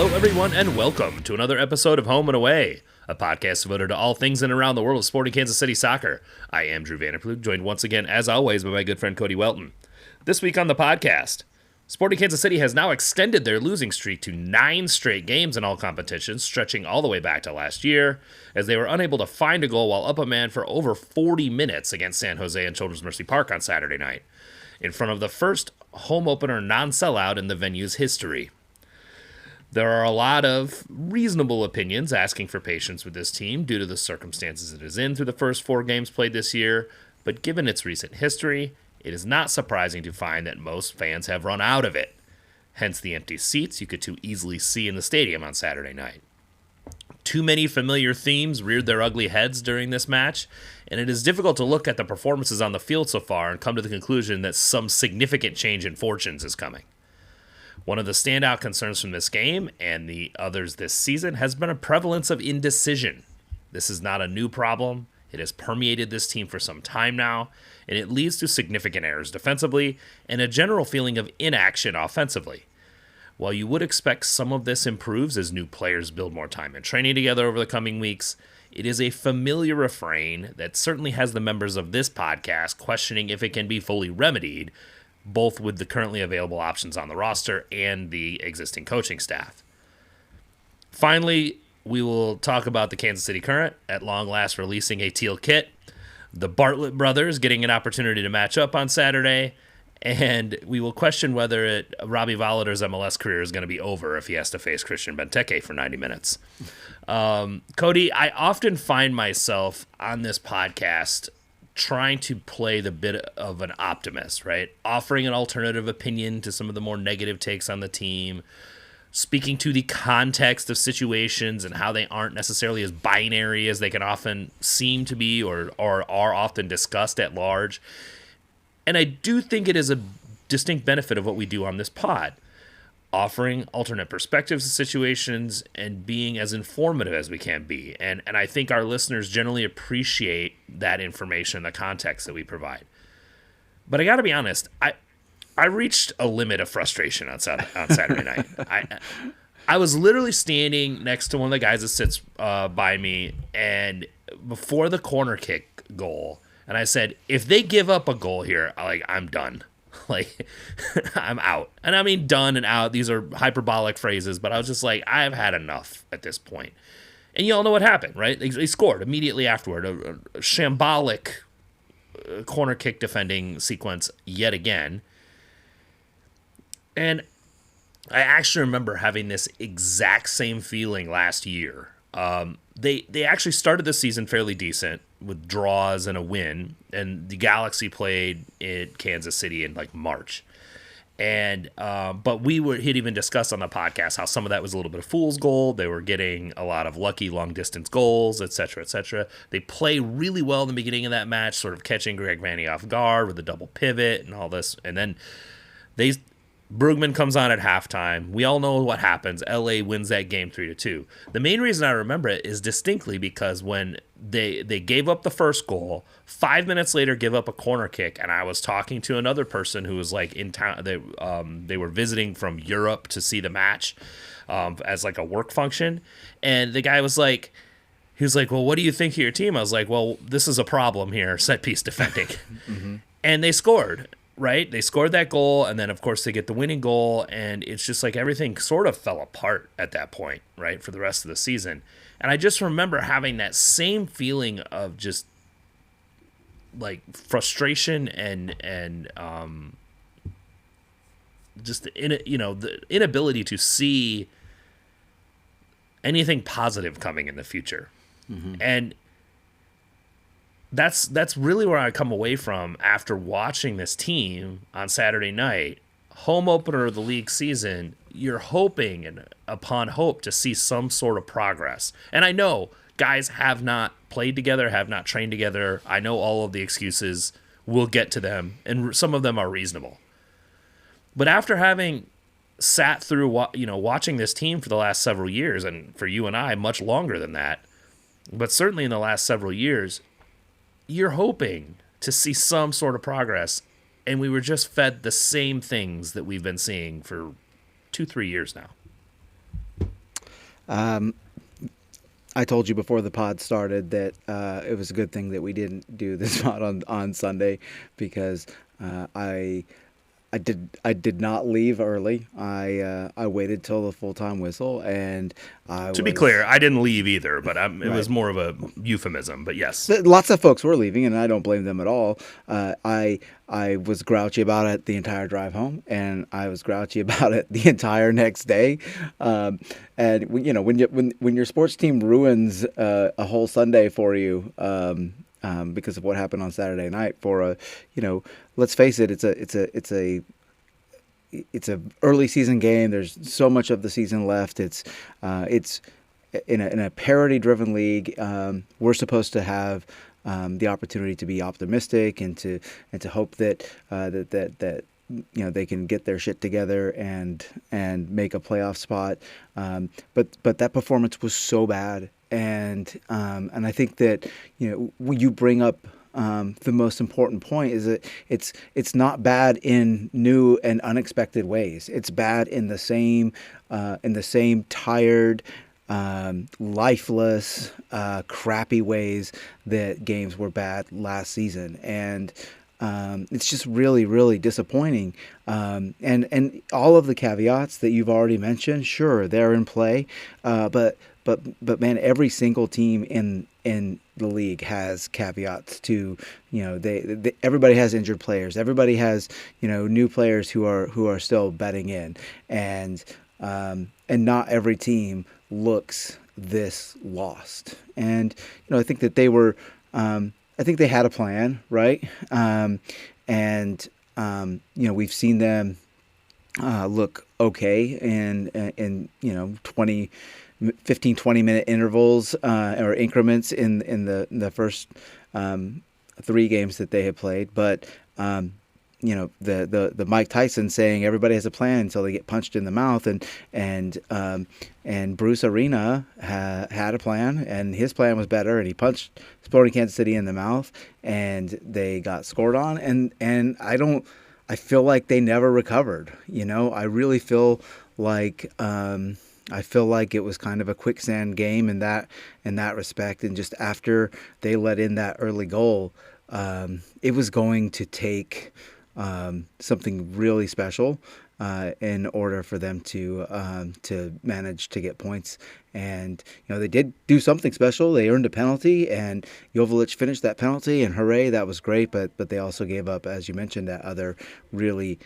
Hello, everyone, and welcome to another episode of Home and Away, a podcast devoted to all things in and around the world of sporting Kansas City soccer. I am Drew Vanderplug, joined once again, as always, by my good friend Cody Welton. This week on the podcast, Sporting Kansas City has now extended their losing streak to 9 straight games in all competitions, stretching all the way back to last year, as they were unable to find a goal while up a man for over 40 minutes against San Jose and Children's Mercy Park on Saturday night, in front of the first home opener non-sellout in the venue's history. There are a lot of reasonable opinions asking for patience with this team due to the circumstances it is in through the first 4 games played this year, but given its recent history, it is not surprising to find that most fans have run out of it. Hence the empty seats you could too easily see in the stadium on Saturday night. Too many familiar themes reared their ugly heads during this match, and it is difficult to look at the performances on the field so far and come to the conclusion that some significant change in fortunes is coming. One of the standout concerns from this game, and the others this season, has been a prevalence of indecision. This is not a new problem. It has permeated this team for some time now, and it leads to significant errors defensively and a general feeling of inaction offensively. While you would expect some of this improves as new players build more time in training together over the coming weeks, it is a familiar refrain that certainly has the members of this podcast questioning if it can be fully remedied, both with the currently available options on the roster and the existing coaching staff. Finally, we will talk about the Kansas City Current at long last releasing a teal kit, the Bartlett brothers getting an opportunity to match up on Saturday, and we will question whether Robbie Volader's MLS career is going to be over if he has to face Christian Benteke for 90 minutes. Cody, I often find myself on this podcast trying to play the bit of an optimist, right? Offering an alternative opinion to some of the more negative takes on the team, speaking to the context of situations and how they aren't necessarily as binary as they can often seem to be or are often discussed at large. And I do think it is a distinct benefit of what we do on this pod, offering alternate perspectives to situations and being as informative as we can be. And I think our listeners generally appreciate that information, the context that we provide. But I got to be honest, I reached a limit of frustration on Saturday night. I was literally standing next to one of the guys that sits by me, and before the corner kick goal, and I said, if they give up a goal here, I'm done. I'm out. And I mean done and out. These are hyperbolic phrases, but I was just like, I've had enough at this point. And you all know what happened, right? They scored immediately afterward. A shambolic corner kick defending sequence yet again. And I actually remember having this exact same feeling last year. They actually started the season fairly decent with draws and a win, and the Galaxy played in Kansas City in March. And but he'd even discussed on the podcast how some of that was a little bit of fool's gold. They were getting a lot of lucky long distance goals, etc., etc. They play really well in the beginning of that match, sort of catching Greg Vanny off guard with a double pivot and all this, and then Brugman comes on at halftime. We all know what happens. LA wins that game 3-2. The main reason I remember it is distinctly because when they gave up the first goal, 5 minutes later give up a corner kick, and I was talking to another person who was in town. They were visiting from Europe to see the match as a work function, and the guy was like, well, what do you think of your team? I was like, well, this is a problem here, set piece defending. Mm-hmm. And they scored. Right? They scored that goal, and then, of course, they get the winning goal, and it's just everything sort of fell apart at that point, right, for the rest of the season. And I just remember having that same feeling of just, frustration and just the inability to see anything positive coming in the future. Mm-hmm. And that's really where I come away from after watching this team on Saturday night, home opener of the league season. You're hoping and upon hope to see some sort of progress. And I know guys have not played together, have not trained together. I know all of the excuses. We'll get to them, and some of them are reasonable. But after having sat through watching this team for the last several years, and for you and I much longer than that, but certainly in the last several years, you're hoping to see some sort of progress, and we were just fed the same things that we've been seeing for 2-3 years now. I told you before the pod started that it was a good thing that we didn't do this pod on Sunday because I did not leave early. I waited till the full time whistle, and I To be clear, was I didn't leave either, but it right. was more of a euphemism. But yes, Lots of folks were leaving, and I don't blame them at all. I was grouchy about it the entire drive home, and I was grouchy about it the entire next day. And when your sports team ruins a whole Sunday for you. Because of what happened on Saturday night, let's face it, it's a early season game. There's so much of the season left. It's in a parity driven league. We're supposed to have the opportunity to be optimistic and to hope that they can get their shit together and make a playoff spot. But that performance was so bad, and I think that when you bring up the most important point is that it's not bad in new and unexpected ways. It's bad in the same tired, lifeless, crappy ways that games were bad last season, and it's just really, really disappointing. And all of the caveats that you've already mentioned, sure, they're in play, but man, every single team in the league has caveats to, they everybody has injured players, everybody has new players who are still betting in, and not every team looks this lost. And I think that they were. I think they had a plan, right? And we've seen them look okay in 15-20 minute intervals or increments in the first 3 games that they had played. But the Mike Tyson saying everybody has a plan until they get punched in the mouth, and Bruce Arena had a plan, and his plan was better, and he punched Sporting Kansas City in the mouth, and they got scored on, and I feel like they never recovered. I really feel like it was kind of a quicksand game in that respect, and just after they let in that early goal, it was going to take something really special in order for them to manage to get points. And they did do something special. They earned a penalty, and Joveljic finished that penalty, and hooray, that was great. But they also gave up, as you mentioned, that other really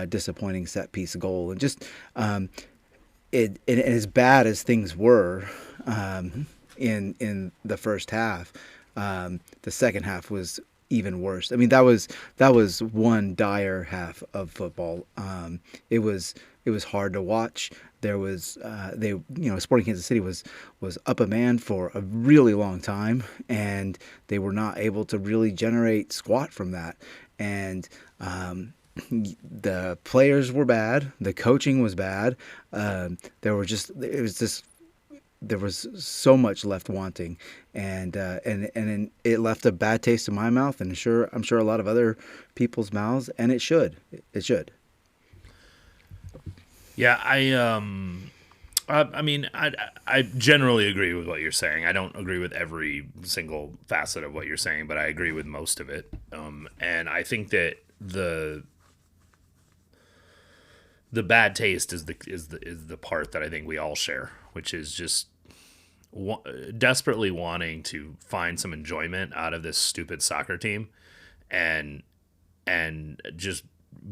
disappointing set piece goal. And just and as bad as things were in the first half, the second half was even worse. I mean, that was one dire half of football. It was hard to watch. There was Sporting Kansas City was up a man for a really long time, and they were not able to really generate squat from that. And the players were bad. The coaching was bad. There was so much left wanting, and it left a bad taste in my mouth, and I'm sure a lot of other people's mouths, and it should. yeah, I mean, I generally agree with what you're saying. I don't agree with every single facet of what you're saying, but I agree with most of it. And I think that the bad taste is the part that I think we all share, which is just desperately wanting to find some enjoyment out of this stupid soccer team, and just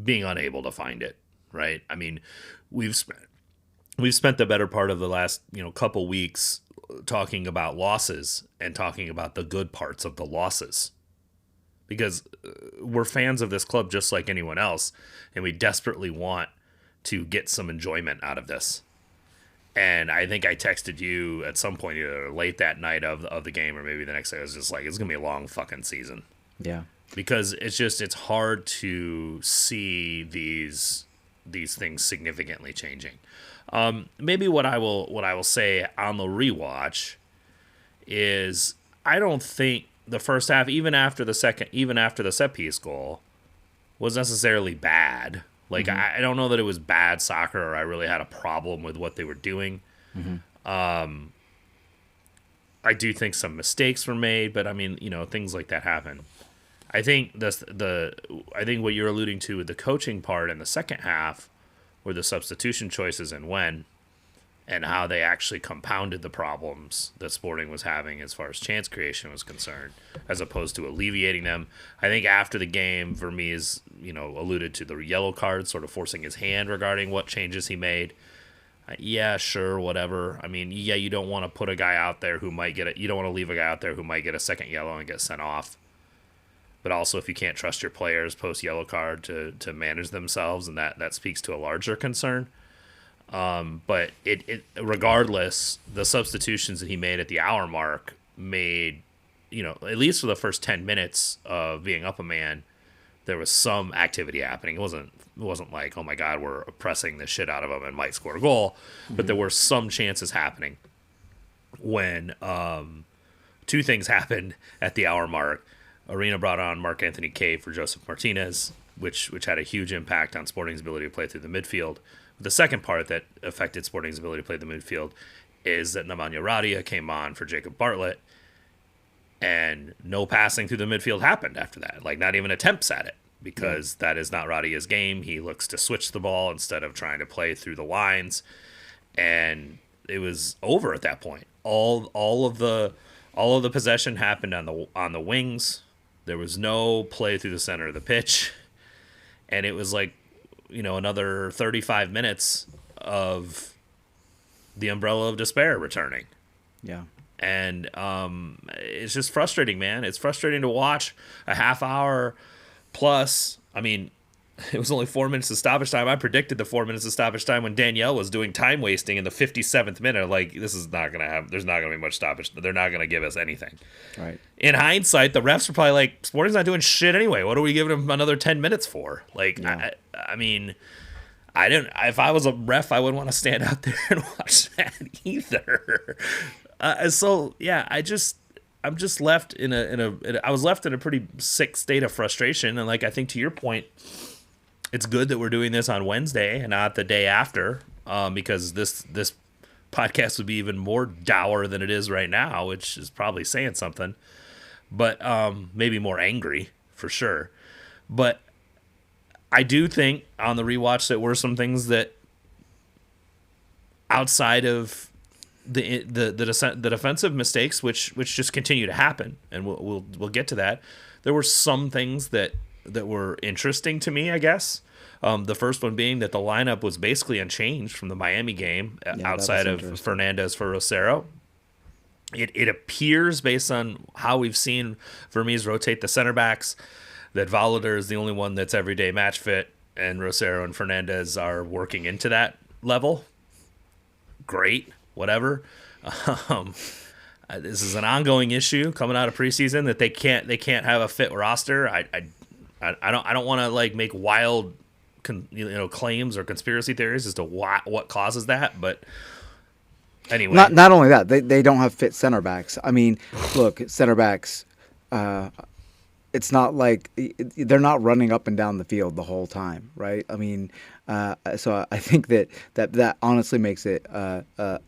being unable to find it. Right? I mean, we've spent the better part of the last couple weeks talking about losses and talking about the good parts of the losses, because we're fans of this club just like anyone else, and we desperately want to get some enjoyment out of this. And I think I texted you at some point, either late that night of the game or maybe the next day. I was just like, it's gonna be a long fucking season, Yeah. because it's hard to see these things significantly changing. Maybe what I will say on the rewatch is, I don't think the first half, even after the set piece goal, was necessarily bad. Like, Mm-hmm. I don't know that it was bad soccer, or I really had a problem with what they were doing. Mm-hmm. I do think some mistakes were made, but I mean, things like that happen. I think I think what you're alluding to with the coaching part in the second half were the substitution choices and when, and how they actually compounded the problems that Sporting was having as far as chance creation was concerned, as opposed to alleviating them. I think after the game, Vermees, alluded to the yellow card, sort of forcing his hand regarding what changes he made. Yeah, sure, whatever. I mean, yeah, you don't want to put a guy out there who might you don't want to leave a guy out there who might get a second yellow and get sent off. But also, if you can't trust your players post yellow card to manage themselves, and that speaks to a larger concern. But it regardless, the substitutions that he made at the hour mark made, at least for the first 10 minutes of being up a man, there was some activity happening. It wasn't like, oh my God, we're pressing the shit out of them and might score a goal, but there were some chances happening when two things happened at the hour mark. Arena brought on Mark Anthony Kaye for Joseph Martinez, which had a huge impact on Sporting's ability to play through the midfield. The second part that affected Sporting's ability to play the midfield is that Nemanja Radia came on for Jacob Bartlett, and no passing through the midfield happened after that. Like, not even attempts at it, because that is not Radia's game. He looks to switch the ball instead of trying to play through the lines, and it was over at that point. All of the possession happened on the wings. There was no play through the center of the pitch, and it was like, another 35 minutes of the umbrella of despair returning. Yeah. And it's just frustrating, man. It's frustrating to watch a half hour plus. I mean, it was only 4 minutes of stoppage time. I predicted the 4 minutes of stoppage time when Danielle was doing time wasting in the 57th minute. Like, this is not going to have, there's not going to be much stoppage. They're not going to give us anything. Right. In hindsight, the refs are probably like, Sporting's not doing shit anyway. What are we giving them another 10 minutes for? Like, yeah. I mean, if I was a ref, I wouldn't want to stand out there and watch that either. So yeah, I'm just left I was left in a pretty sick state of frustration. And like, I think to your point, it's good that we're doing this on Wednesday and not the day after, because this podcast would be even more dour than it is right now, which is probably saying something, but maybe more angry for sure. But I do think on the rewatch that were some things that outside of the defensive mistakes, which just continue to happen, and we'll get to that. There were some things that were interesting to me, I guess. The first one being that the lineup was basically unchanged from the Miami game, outside of Fernandez for Rosero. It appears, based on how we've seen Vermees rotate the center backs, that Volador is the only one that's everyday match fit, and Rosero and Fernandez are working into that level. Great, whatever. This is an ongoing issue coming out of preseason, that they can't have a fit roster. I don't want to like make wild claims or conspiracy theories as to what causes that, but anyway. Not only that, they don't have fit center backs. I mean, look, center backs, it's not like they're not running up and down the field the whole time, right? I mean, so I think that honestly makes it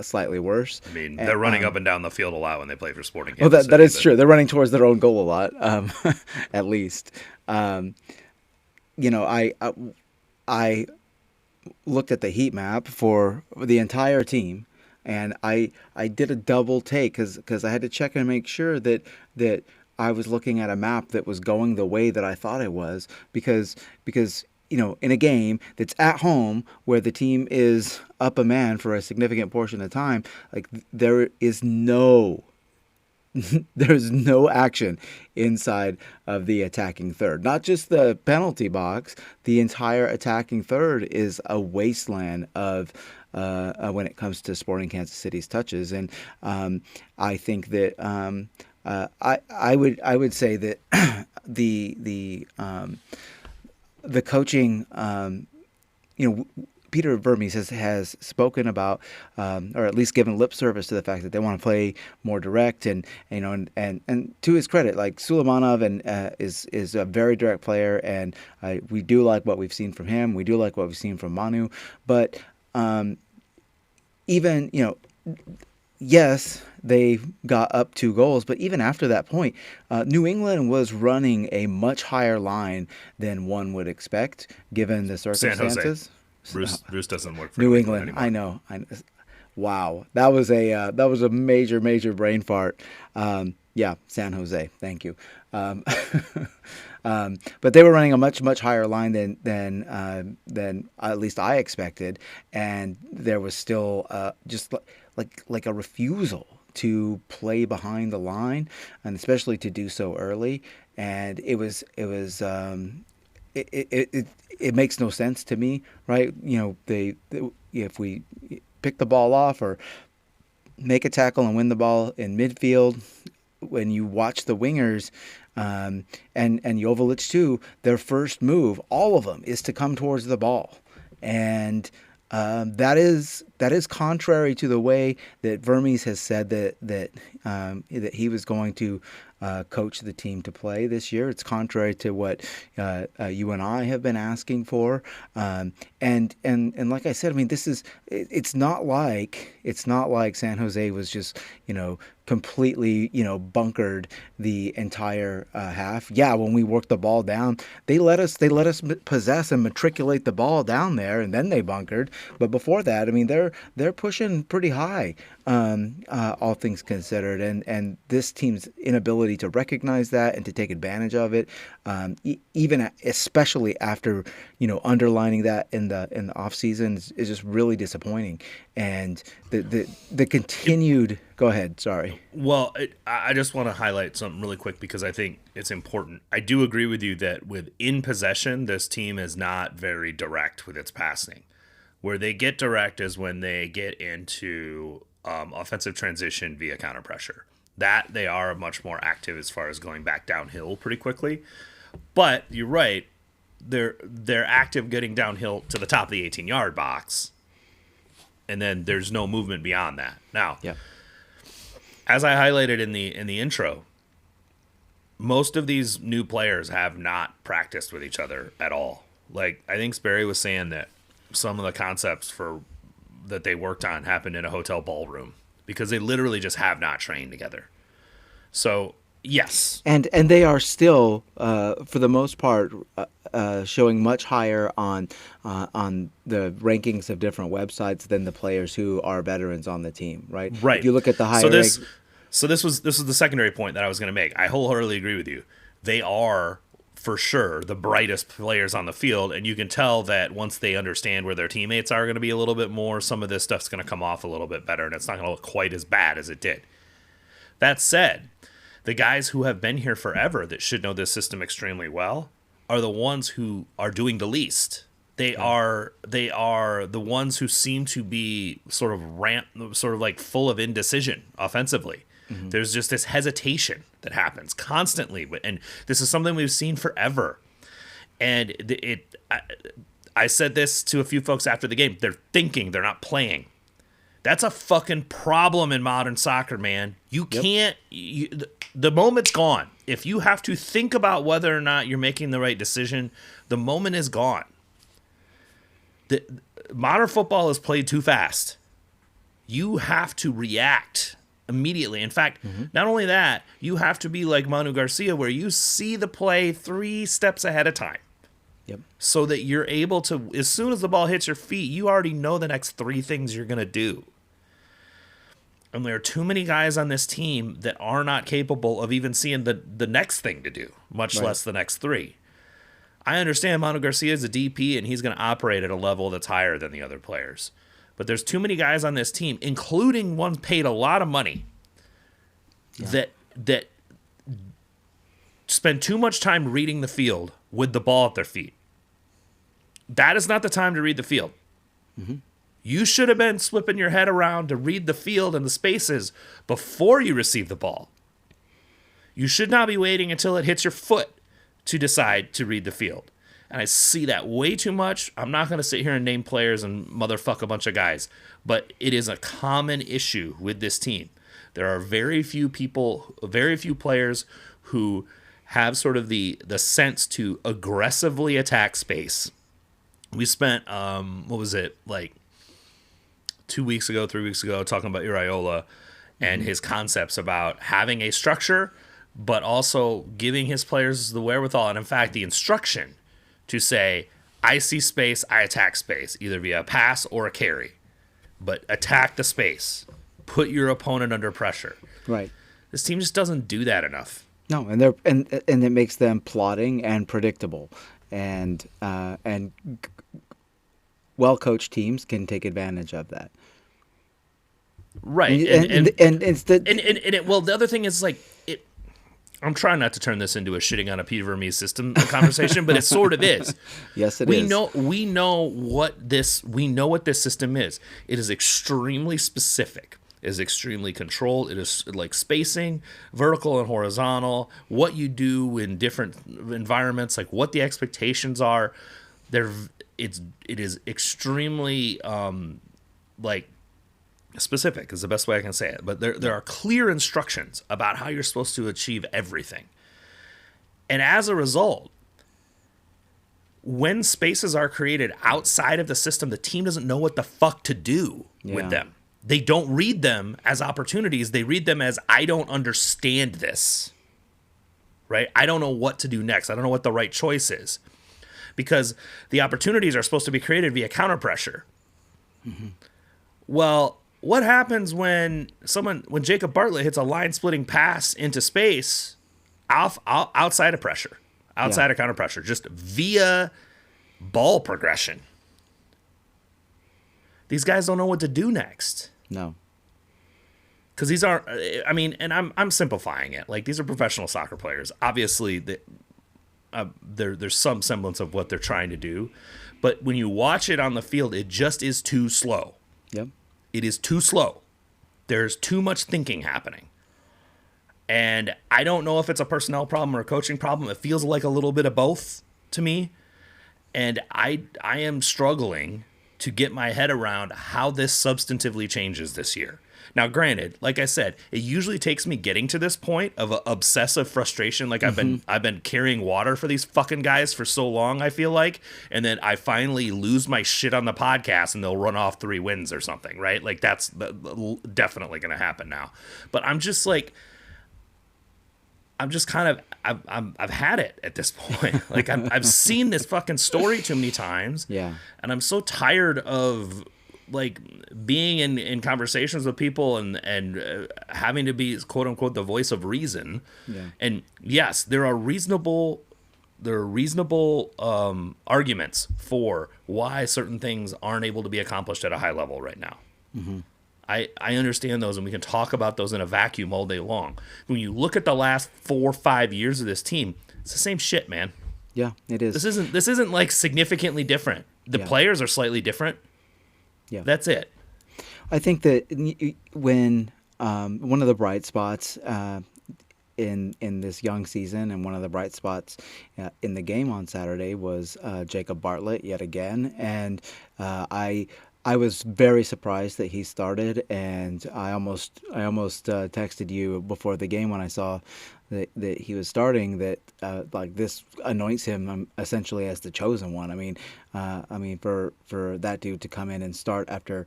slightly worse. I mean, they're running up and down the field a lot when they play for Sporting. Well, that is true. They're running towards their own goal a lot, at least. I looked at the heat map for the entire team, and I did a double take because I had to check and make sure that I was looking at a map that was going the way that I thought it was, because in a game that's at home where the team is up a man for a significant portion of the time, like there's no action inside of the attacking third. Not just the penalty box, the entire attacking third is a wasteland of when it comes to Sporting Kansas City's touches. And I think that I would say that the coaching, Peter Vermees has spoken about, or at least given lip service to the fact that they want to play more direct, and to his credit, like Suleimanov is a very direct player, and we do like what we've seen from him. We do like what we've seen from Manu, but even yes, they got up 2 goals, but even after that point, New England was running a much higher line than one would expect given the San Jose. circumstances. Bruce doesn't work for New New England England, I anymore. know. Wow, that was a major brain fart. Yeah, San Jose. Thank you. Um, but they were running a much higher line than at least I expected, and there was still just like a refusal to play behind the line, and especially to do so early. And it makes no sense to me, right? If we pick the ball off or make a tackle and win the ball in midfield, when you watch the wingers, and Joveljic too, their first move, all of them, is to come towards the ball, and that is contrary to the way that Vermes has said that he was going to coach the team to play this year. It's contrary to what you and I have been asking for, and like I said, I mean, it's not like San Jose was just completely bunkered the entire half. Yeah, when we worked the ball down, they let us possess and matriculate the ball down there, and then they bunkered. But before that, I mean, they're pushing pretty high, all things considered, and this team's inability to recognize that and to take advantage of it, even especially after underlining that in the off season, is just really disappointing. And the continued. Go ahead. Sorry. Well, I just want to highlight something really quick because I think it's important. I do agree with you that with in possession, this team is not very direct with its passing. Where they get direct is when they get into offensive transition via counter pressure. That they are much more active as far as going back downhill pretty quickly. But you're right, they're active getting downhill to the top of the 18-yard box, and then there's no movement beyond that. Now, Yeah. as I highlighted in the intro, most of these new players have not practiced with each other at all. Like I think Sperry was saying that some of the concepts for that they worked on happened in a hotel ballroom because they literally just have not trained together. So yes, And they are still, for the most part, showing much higher on the rankings of different websites than the players who are veterans on the team, right? If right. you look at the So higher this rank, so this was the secondary point that I was going to make. I wholeheartedly agree with you. They are for sure the brightest players on the field, and you can tell that once they understand where their teammates are going to be a little bit more, some of this stuff's going to come off a little bit better, and it's not going to look quite as bad as it did. That said, the guys who have been here forever that should know this system extremely well are the ones who are doing the least. They are the ones who seem to be sort of like full of indecision offensively. There's just this hesitation that happens constantly, and this is something we've seen forever. And I said this to a few folks after the game. They're thinking, they're not playing. That's a fucking problem in modern soccer, man. You can't. The moment's gone. If you have to think about whether or not you're making the right decision, the moment is gone. The modern football is played too fast. You have to react immediately. In fact, not only that, you have to be like Manu Garcia, where you see the play 3 steps ahead of time. Yep. So that you're able to, as soon as the ball hits your feet, you already know the next 3 things you're going to do. And there are too many guys on this team that are not capable of even seeing the next thing to do, much Right. less the next 3. I understand Manu Garcia is a DP and he's going to operate at a level that's higher than the other players. But there's too many guys on this team, including ones paid a lot of money, that spend too much time reading the field with the ball at their feet. That is not the time to read the field. You should have been flipping your head around to read the field and the spaces before you receive the ball. You should not be waiting until it hits your foot to decide to read the field. And I see that way too much. I'm not going to sit here and name players and motherfuck a bunch of guys, but it is a common issue with this team. There are very few players who have sort of the sense to aggressively attack space. We spent, what was it, like 3 weeks ago, talking about Iraola and his concepts about having a structure, but also giving his players the wherewithal, and in fact, the instruction to say, I see space, I attack space, either via a pass or a carry. But attack the space. Put your opponent under pressure. Right. This team just doesn't do that enough. No, and it makes them plotting and predictable, and well-coached teams can take advantage of that. Right. Well, the other thing is like it. I'm trying not to turn this into a shitting on a Peter Vermees system conversation, but it sort of is. Yes, We know what this system is. It is extremely specific. It is extremely controlled. It is like spacing, vertical and horizontal, what you do in different environments, like what the expectations are. It is extremely like specific is the best way I can say it. But there are clear instructions about how you're supposed to achieve everything. And as a result, when spaces are created outside of the system, the team doesn't know what the fuck to do with them. They don't read them as opportunities. They read them as, I don't understand this, right? I don't know what to do next. I don't know what the right choice is, because the opportunities are supposed to be created via counter pressure. Mm-hmm. Well, what happens when Jacob Bartlett hits a line splitting pass into space outside of pressure, outside of counter pressure, just via ball progression? These guys don't know what to do next. No. Because these are, I mean, and I'm simplifying it. Like, these are professional soccer players. Obviously, there's some semblance of what they're trying to do. But when you watch it on the field, it just is too slow. Yep. It is too slow. There's too much thinking happening. And I don't know if it's a personnel problem or a coaching problem. It feels like a little bit of both to me. And I am struggling to get my head around how this substantively changes this year. Now, granted, like I said, it usually takes me getting to this point of obsessive frustration. Like I've been carrying water for these fucking guys for so long, I feel like, and then I finally lose my shit on the podcast and they'll run off 3 wins or something, right? Like that's definitely going to happen now. But I'm just like, I've had it at this point. Like I've seen this fucking story too many times. Yeah. And I'm so tired of like being in conversations with people and having to be quote unquote the voice of reason. Yeah. And yes, there are reasonable arguments for why certain things aren't able to be accomplished at a high level right now. Mm-hmm. I understand those, and we can talk about those in a vacuum all day long. When you look at the last 4 or 5 years of this team, it's the same shit, man. Yeah, it is. This isn't like significantly different. The players are slightly different. Yeah, that's it. I think that when one of the bright spots in this young season, and one of the bright spots in the game on Saturday was Jacob Bartlett yet again, and I was very surprised that he started, and I almost texted you before the game when I saw that he was starting, that like this anoints him essentially as the chosen one. I mean for that dude to come in and start after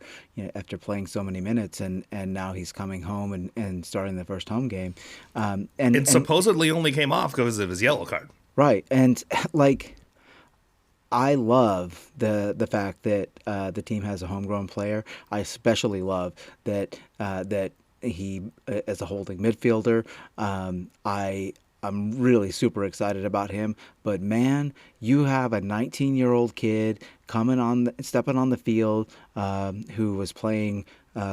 playing so many minutes, and now he's coming home and starting the first home game, and supposedly only came off because of his yellow card. Right, and like, I love the fact that the team has a homegrown player. I especially love that he, as a holding midfielder, I'm really super excited about him. But man, you have a 19-year-old kid stepping on the field, who was playing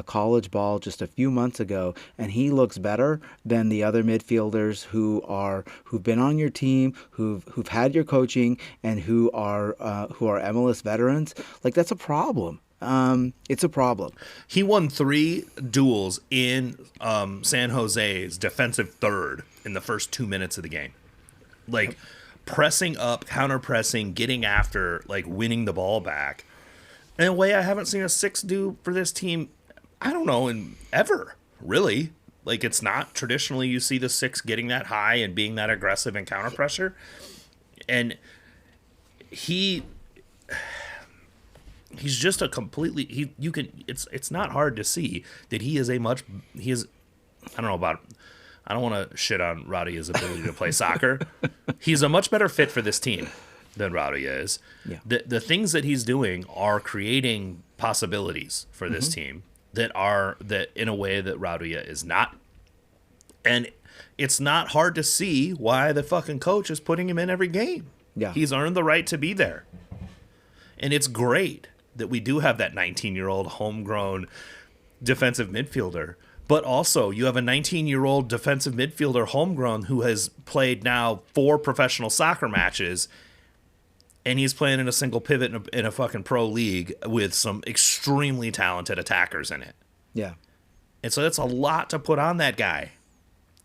college ball just a few months ago, and he looks better than the other midfielders who've been on your team, who've had your coaching, and who are MLS veterans. Like, that's a problem. It's a problem. He won 3 duels in San Jose's defensive third in the first 2 minutes of the game. Like, pressing up, counter-pressing, getting after, like, winning the ball back. In a way I haven't seen a 6 do for this team, I don't know, in ever, really. Like, it's not traditionally you see the 6 getting that high and being that aggressive in counter-pressure. And he's just a completely it's not hard to see that he is I don't know about I don't want to shit on Radia's ability to play soccer. He's a much better fit for this team than Radia is. Yeah. The things that he's doing are creating possibilities for this team that in a way that Radia is not. And it's not hard to see why the fucking coach is putting him in every game. Yeah. He's earned the right to be there. And it's great that we do have that 19-year-old homegrown defensive midfielder. But also, you have a 19-year-old defensive midfielder homegrown who has played now 4 professional soccer matches, and he's playing in a single pivot in a fucking pro league with some extremely talented attackers in it. Yeah. And so that's a lot to put on that guy.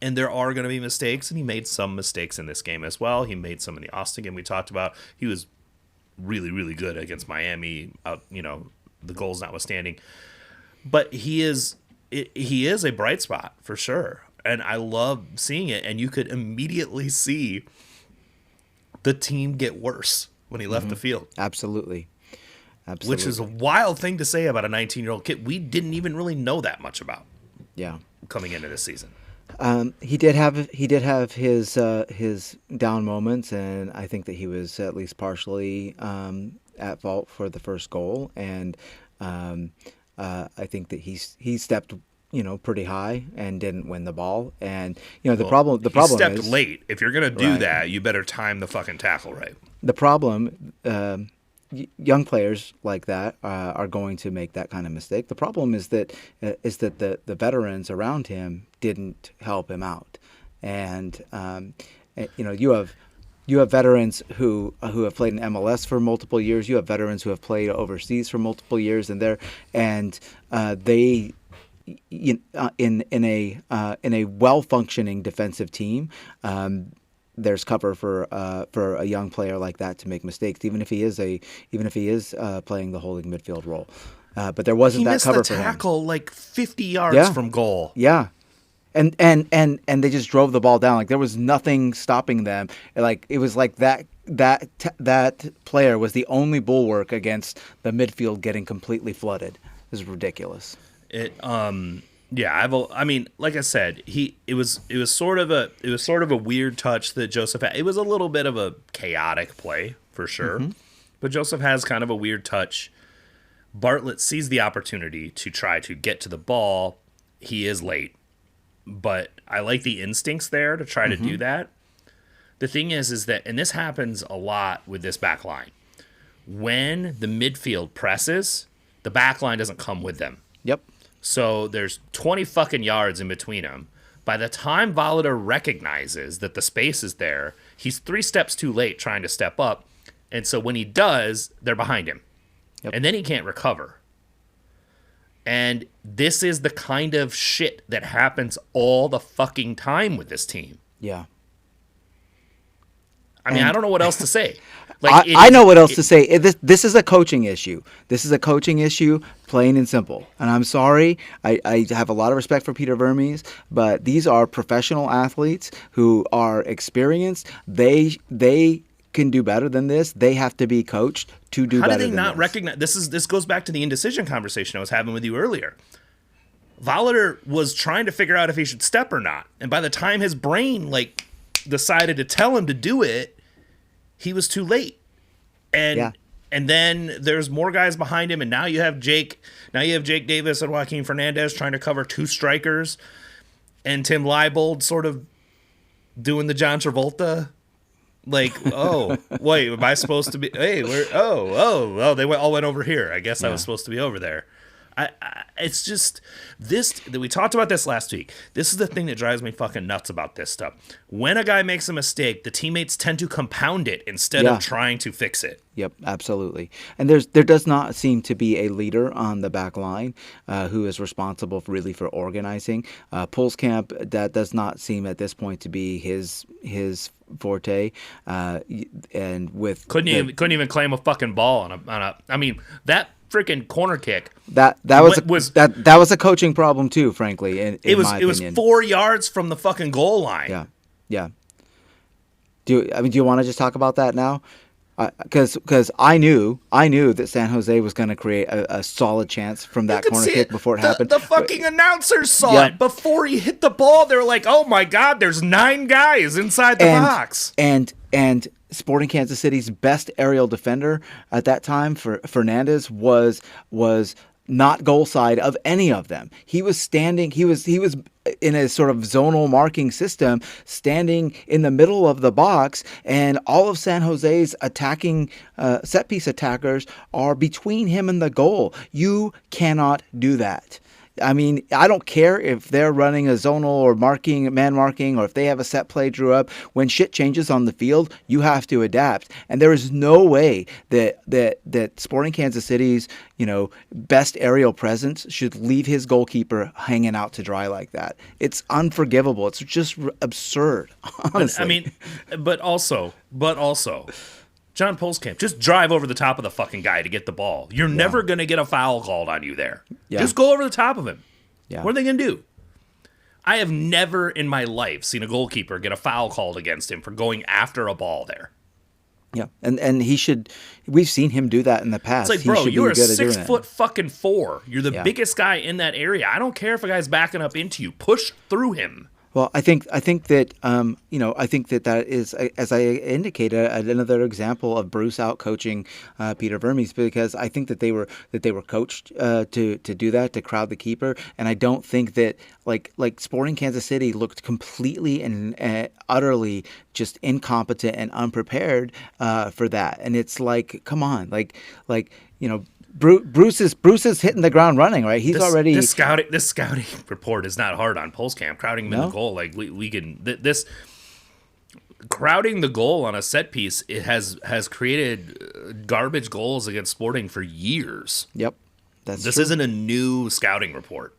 And there are going to be mistakes, and he made some mistakes in this game as well. He made some in the Austin game we talked about. He was really, really good against Miami, the goals notwithstanding. But he is a bright spot for sure. And I love seeing it. And you could immediately see the team get worse when he left the field. Absolutely. Which is a wild thing to say about a 19-year-old kid we didn't even really know that much about. Yeah. Coming into this season. He did have his down moments, and I think that he was at least partially at fault for the first goal. And I think that he stepped pretty high and didn't win the ball. And the problem stepped is late. If you're gonna do Right. that, you better time the fucking tackle right. The problem. Young players like that are going to make that kind of mistake. The problem is that the veterans around him didn't help him out, and you have veterans who have played in MLS for multiple years. You have veterans who have played overseas for multiple years, and they in a well functioning defensive team. There's cover for a young player like that to make mistakes, even if he is playing the holding midfield role. But there wasn't that cover for him. He missed the tackle like 50 yards from goal. Yeah, and they just drove the ball down. Like there was nothing stopping them. Like it was like that player was the only bulwark against the midfield getting completely flooded. It was ridiculous. Yeah, like I said, it was sort of a weird touch that Joseph had. It was a little bit of a chaotic play for sure, but Joseph has kind of a weird touch. Bartlett sees the opportunity to try to get to the ball. He is late, but I like the instincts there to try to do that. The thing is that, and this happens a lot with this back line, when the midfield presses, the back line doesn't come with them. Yep. So there's 20 fucking yards in between them. By the time Volader recognizes that the space is there, he's 3 steps too late trying to step up. And so when he does, they're behind him. Yep. And then he can't recover. And this is the kind of shit that happens all the fucking time with this team. Yeah. I don't know what else to say. I know what else to say. This is a coaching issue. This is a coaching issue, plain and simple. And I'm sorry. I have a lot of respect for Peter Vermes, but these are professional athletes who are experienced. They can do better than this. They have to be coached to do better than this. How do they not recognize this goes back to the indecision conversation I was having with you earlier. Volader was trying to figure out if he should step or not. And by the time his brain decided to tell him to do it, he was too late. And then there's more guys behind him, and now you have Jake Davis and Joaquin Fernandez trying to cover 2 strikers, and Tim Leibold sort of doing the John Travolta. Oh, wait, am I supposed to be? Hey, they all went over here. I guess I was supposed to be over there. It's just this. We talked about this last week. This is the thing that drives me fucking nuts about this stuff. When a guy makes a mistake, the teammates tend to compound it instead of trying to fix it. Yep, absolutely. And there does not seem to be a leader on the back line who is responsible for organizing. Pulskamp, that does not seem at this point to be his forte. And with couldn't even claim a fucking ball on a. I mean that freaking corner kick. That was a coaching problem too, frankly. It was 4 yards from the fucking goal line. Yeah. Do you want to just talk about that now? Because I knew that San Jose was going to create a solid chance from You that could corner see kick it. before it happened. The fucking announcers saw Yeah. it before he hit the ball. They were like, "Oh my god, there's 9 guys inside the and box." and Sporting Kansas City's best aerial defender at that time, for Fernandez, was not goal side of any of them. He was standing. He was in a sort of zonal marking system, standing in the middle of the box, and all of San Jose's attacking set piece attackers are between him and the goal. You cannot do that. I mean, I don't care if they're running a zonal or man marking, or if they have a set play drew up. When shit changes on the field, you have to adapt. And there is no way that Sporting Kansas City's, best aerial presence should leave his goalkeeper hanging out to dry like that. It's unforgivable. It's just absurd, honestly. I mean, but also, John Polskamp, just drive over the top of the fucking guy to get the ball. You're never going to get a foul called on you there. Yeah. Just go over the top of him. Yeah. What are they going to do? I have never in my life seen a goalkeeper get a foul called against him for going after a ball there. Yeah, and he should. We've seen him do that in the past. It's like, bro, you're a 6 foot foot fucking 4. You're the biggest guy in that area. I don't care if a guy's backing up into you. Push through him. Well, I think that I think that is, as I indicated, another example of Bruce out coaching Peter Vermes, because I think that they were coached to do that, to crowd the keeper, and I don't think that like Sporting Kansas City looked completely and utterly just incompetent and unprepared for that, and it's like, come on, Bruce is hitting the ground running, right? He's already this scouting report is not hard on Polskamp. Crowding him in the goal, like we can this crowding the goal on a set piece. It has created garbage goals against Sporting for years. Yep, this true. Isn't a new scouting report.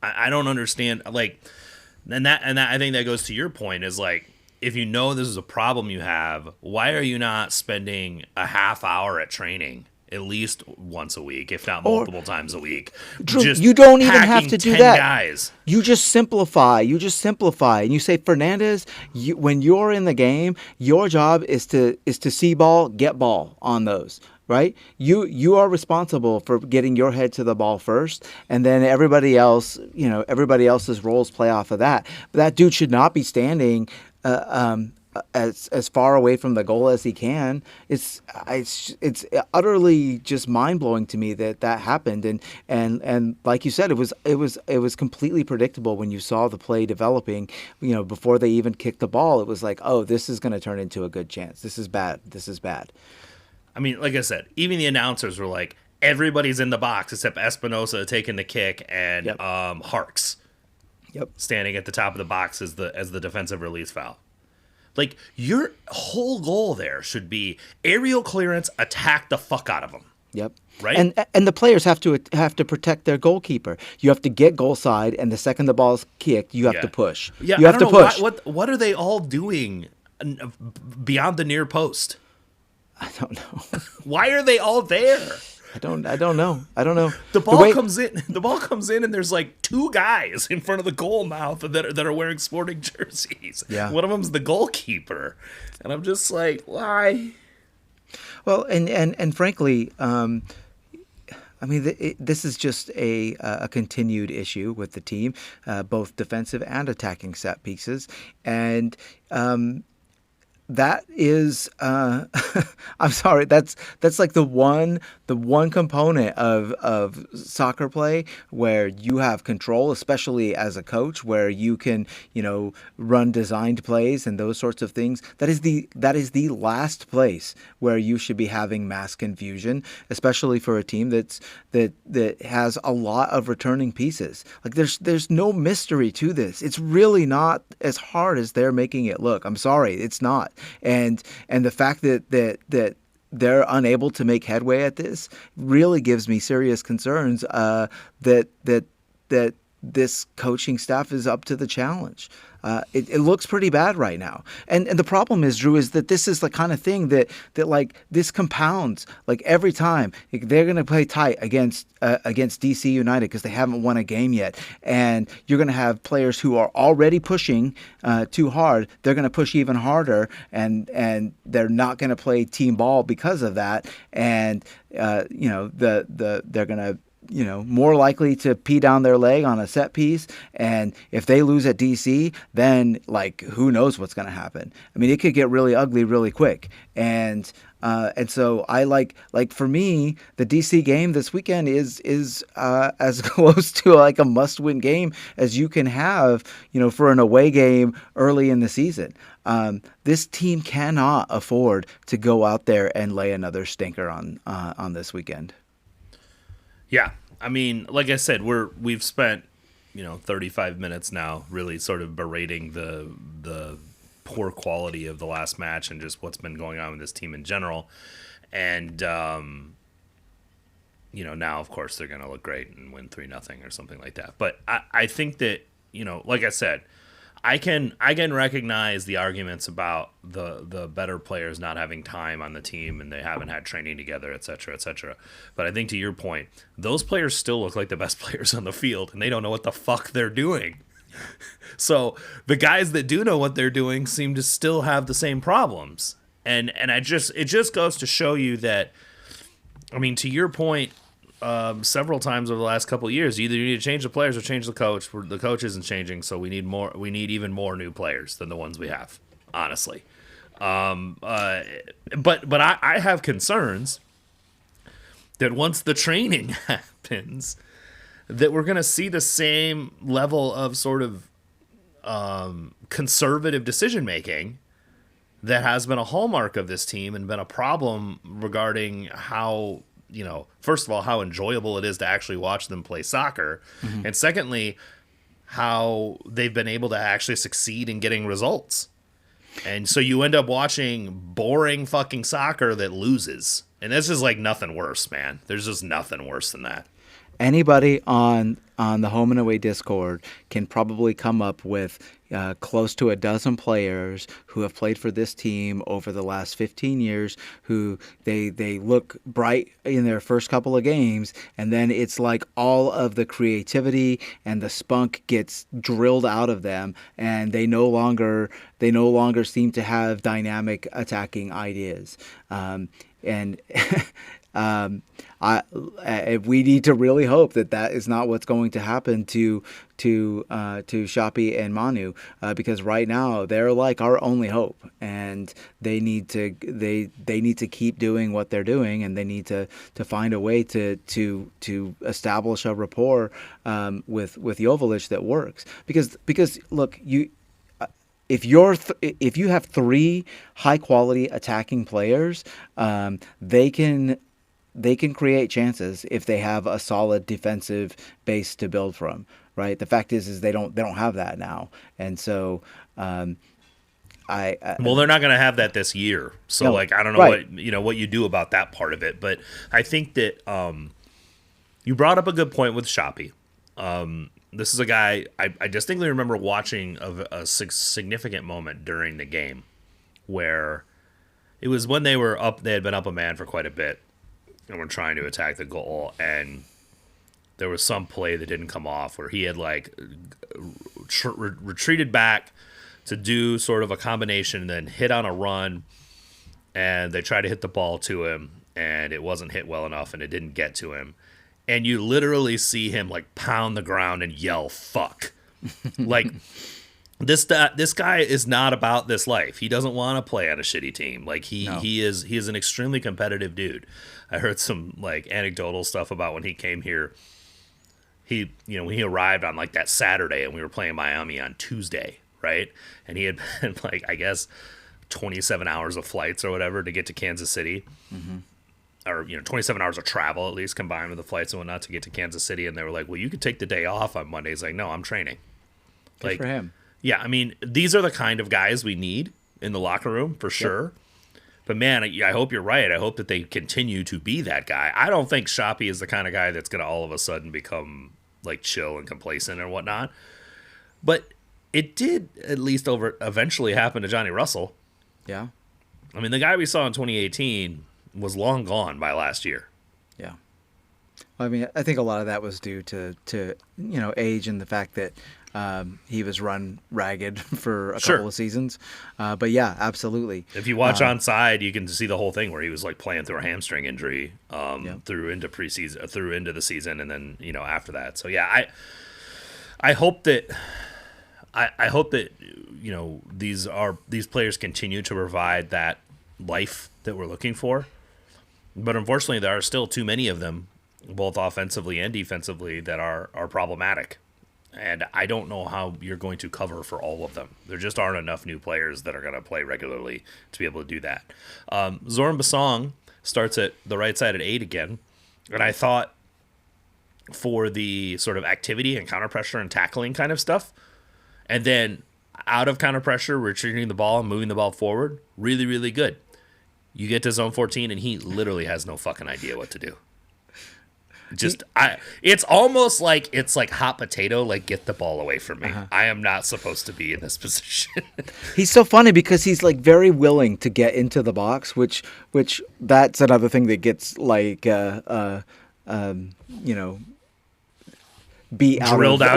I don't understand, and that I think that goes to your point, is like, if you know this is a problem you have, why are you not spending a half hour at training at least once a week, if not multiple times a week? Just you don't even have to do 10 that. Guys. You just simplify. And you say, Fernandez, when you're in the game, your job is to see ball, get ball on those. Right? You are responsible for getting your head to the ball first, and then everybody else's roles play off of that. But that dude should not be standing as far away from the goal as he can. It's utterly just mind blowing to me that happened, and like you said, it was completely predictable when you saw the play developing. Before they even kicked the ball, it was like, oh, this is going to turn into a good chance. This is bad. I mean, like I said, even the announcers were like, everybody's in the box except Espinosa taking the kick and Harks. Yep. Standing at the top of the box as the defensive release foul. Like, your whole goal there should be aerial clearance, attack the fuck out of them. Yep. Right. And the players have to protect their goalkeeper. You have to get goal side, and the second the ball's kicked, you have to push. Yeah. You have to push. What are they all doing beyond the near post? I don't know. Why are they all there? I don't know. The ball comes in, and there's like 2 guys in front of the goal mouth that are wearing Sporting jerseys. Yeah. One of them's the goalkeeper, and I'm just like, why? Well, and frankly, I mean, this is just a continued issue with the team, both defensive and attacking set pieces, and that is, I'm sorry, that's like the one component of soccer play where you have control, especially as a coach, where you can, run designed plays and those sorts of things. That is the last place where you should be having mass confusion, especially for a team that has a lot of returning pieces. Like, there's no mystery to this. It's really not as hard as they're making it look. I'm sorry, it's not. And the fact that they're unable to make headway at this really gives me serious concerns that this coaching staff is up to the challenge. It looks pretty bad right now. And the problem is, Drew, is that this is the kind of thing that like this compounds. Like every time they're going to play tight against DC United because they haven't won a game yet, and you're going to have players who are already pushing too hard. They're going to push even harder, and they're not going to play team ball because of that. And they're going to more likely to pee down their leg on a set piece. And if they lose at DC, then like who knows what's going to happen. I mean, it could get really ugly really quick. And so I like for me, the DC game this weekend is as close to like a must-win game as you can have, for an away game early in the season. This team cannot afford to go out there and lay another stinker on this weekend. Yeah, I mean, like I said, we've spent 35 minutes now really sort of berating the poor quality of the last match and just what's been going on with this team in general. And now of course they're going to look great and win 3-0 or something like that. But I think that, like I said, I can recognize the arguments about the better players not having time on the team and they haven't had training together, et cetera, et cetera. But I think to your point, those players still look like the best players on the field and they don't know what the fuck they're doing. So the guys that do know what they're doing seem to still have the same problems. And it just goes to show you that, I mean, to your point, several times over the last couple of years, either you need to change the players or change the coach. The coach isn't changing, so we need more. We need even more new players than the ones we have, honestly. But I have concerns that once the training happens, that we're going to see the same level of sort of conservative decision making that has been a hallmark of this team and been a problem regarding how, first of all, how enjoyable it is to actually watch them play soccer. Mm-hmm. And secondly, how they've been able to actually succeed in getting results. And so you end up watching boring fucking soccer that loses. And this is like nothing worse, man. There's just nothing worse than that. Anybody on the Home and Away Discord can probably come up with close to a dozen players who have played for this team over the last 15 years who they look bright in their first couple of games, and then it's like all of the creativity and the spunk gets drilled out of them, and they no longer seem to have dynamic attacking ideas. We need to really hope that is not what's going to happen to Shapi and Manu, because right now they're like our only hope, and they need to keep doing what they're doing, and they need to find a way to establish a rapport with Joveljic that works, because look, if you have three high quality attacking players, they can create chances if they have a solid defensive base to build from, right? The fact is they don't have that now, and so well, they're not going to have that this year. So no, I don't know right. what you do about that part of it, but I think that you brought up a good point with Shapi. This is a guy I distinctly remember watching a significant moment during the game where it was when they had been up a man for quite a bit and were trying to attack the goal, and there was some play that didn't come off where he had retreated back to do sort of a combination and then hit on a run, and they tried to hit the ball to him and it wasn't hit well enough and it didn't get to him. And you literally see him pound the ground and yell, fuck. This guy is not about this life. He doesn't want to play on a shitty team. He is an extremely competitive dude. I heard some anecdotal stuff about when he came here. When he arrived on that Saturday and we were playing Miami on Tuesday, right? And he had been I guess 27 hours of flights or whatever to get to Kansas City. Mm-hmm. Or 27 hours of travel at least combined with the flights and whatnot to get to Kansas City, and they were like, well, you could take the day off on Monday. He's like, no, I'm training. Good for him. Yeah, I mean, these are the kind of guys we need in the locker room for sure. Yep. But man, I hope you're right. I hope that they continue to be that guy. I don't think Shapi is the kind of guy that's going to all of a sudden become like chill and complacent and whatnot. But it did at least eventually happen to Johnny Russell. Yeah. I mean, the guy we saw in 2018 was long gone by last year. Yeah. I mean, I think a lot of that was due to age and the fact that he was run ragged for a couple of seasons. But yeah, absolutely. If you watch Onside, you can see the whole thing where he was like playing through a hamstring injury through into preseason, through into the season, and then after that. So yeah, I hope that these players continue to provide that life that we're looking for. But unfortunately, there are still too many of them, both offensively and defensively, that are problematic. And I don't know how you're going to cover for all of them. There just aren't enough new players that are going to play regularly to be able to do that. Zoran Basong starts at the right side at 8 again. And I thought for the sort of activity and counter pressure and tackling kind of stuff, and then out of counter pressure, retrieving the ball and moving the ball forward, really, really good. You get to zone 14 and he literally has no fucking idea what to do. It's almost like it's like hot potato, like get the ball away from me. I am not supposed to be in this position. He's so funny because he's like very willing to get into the box, which that's another thing that gets like drilled out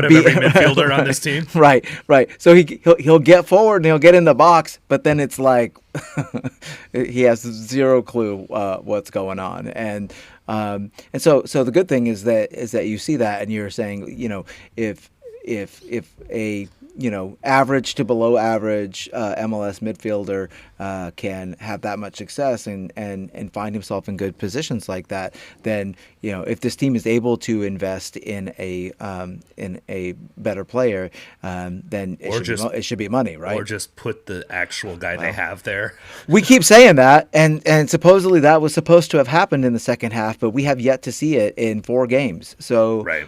of every midfielder on this team. Right. So he'll get forward and he'll get in the box, but then it's like he has zero clue what's going on. And so the good thing is that you see that, and you're saying, if a average to below average MLS midfielder can have that much success and find himself in good positions like that, then if this team is able to invest in a better player, then it should be money, right? Or just put the actual guy they have there. We keep saying that, and supposedly that was supposed to have happened in the second half, but we have yet to see it in 4 games. So right.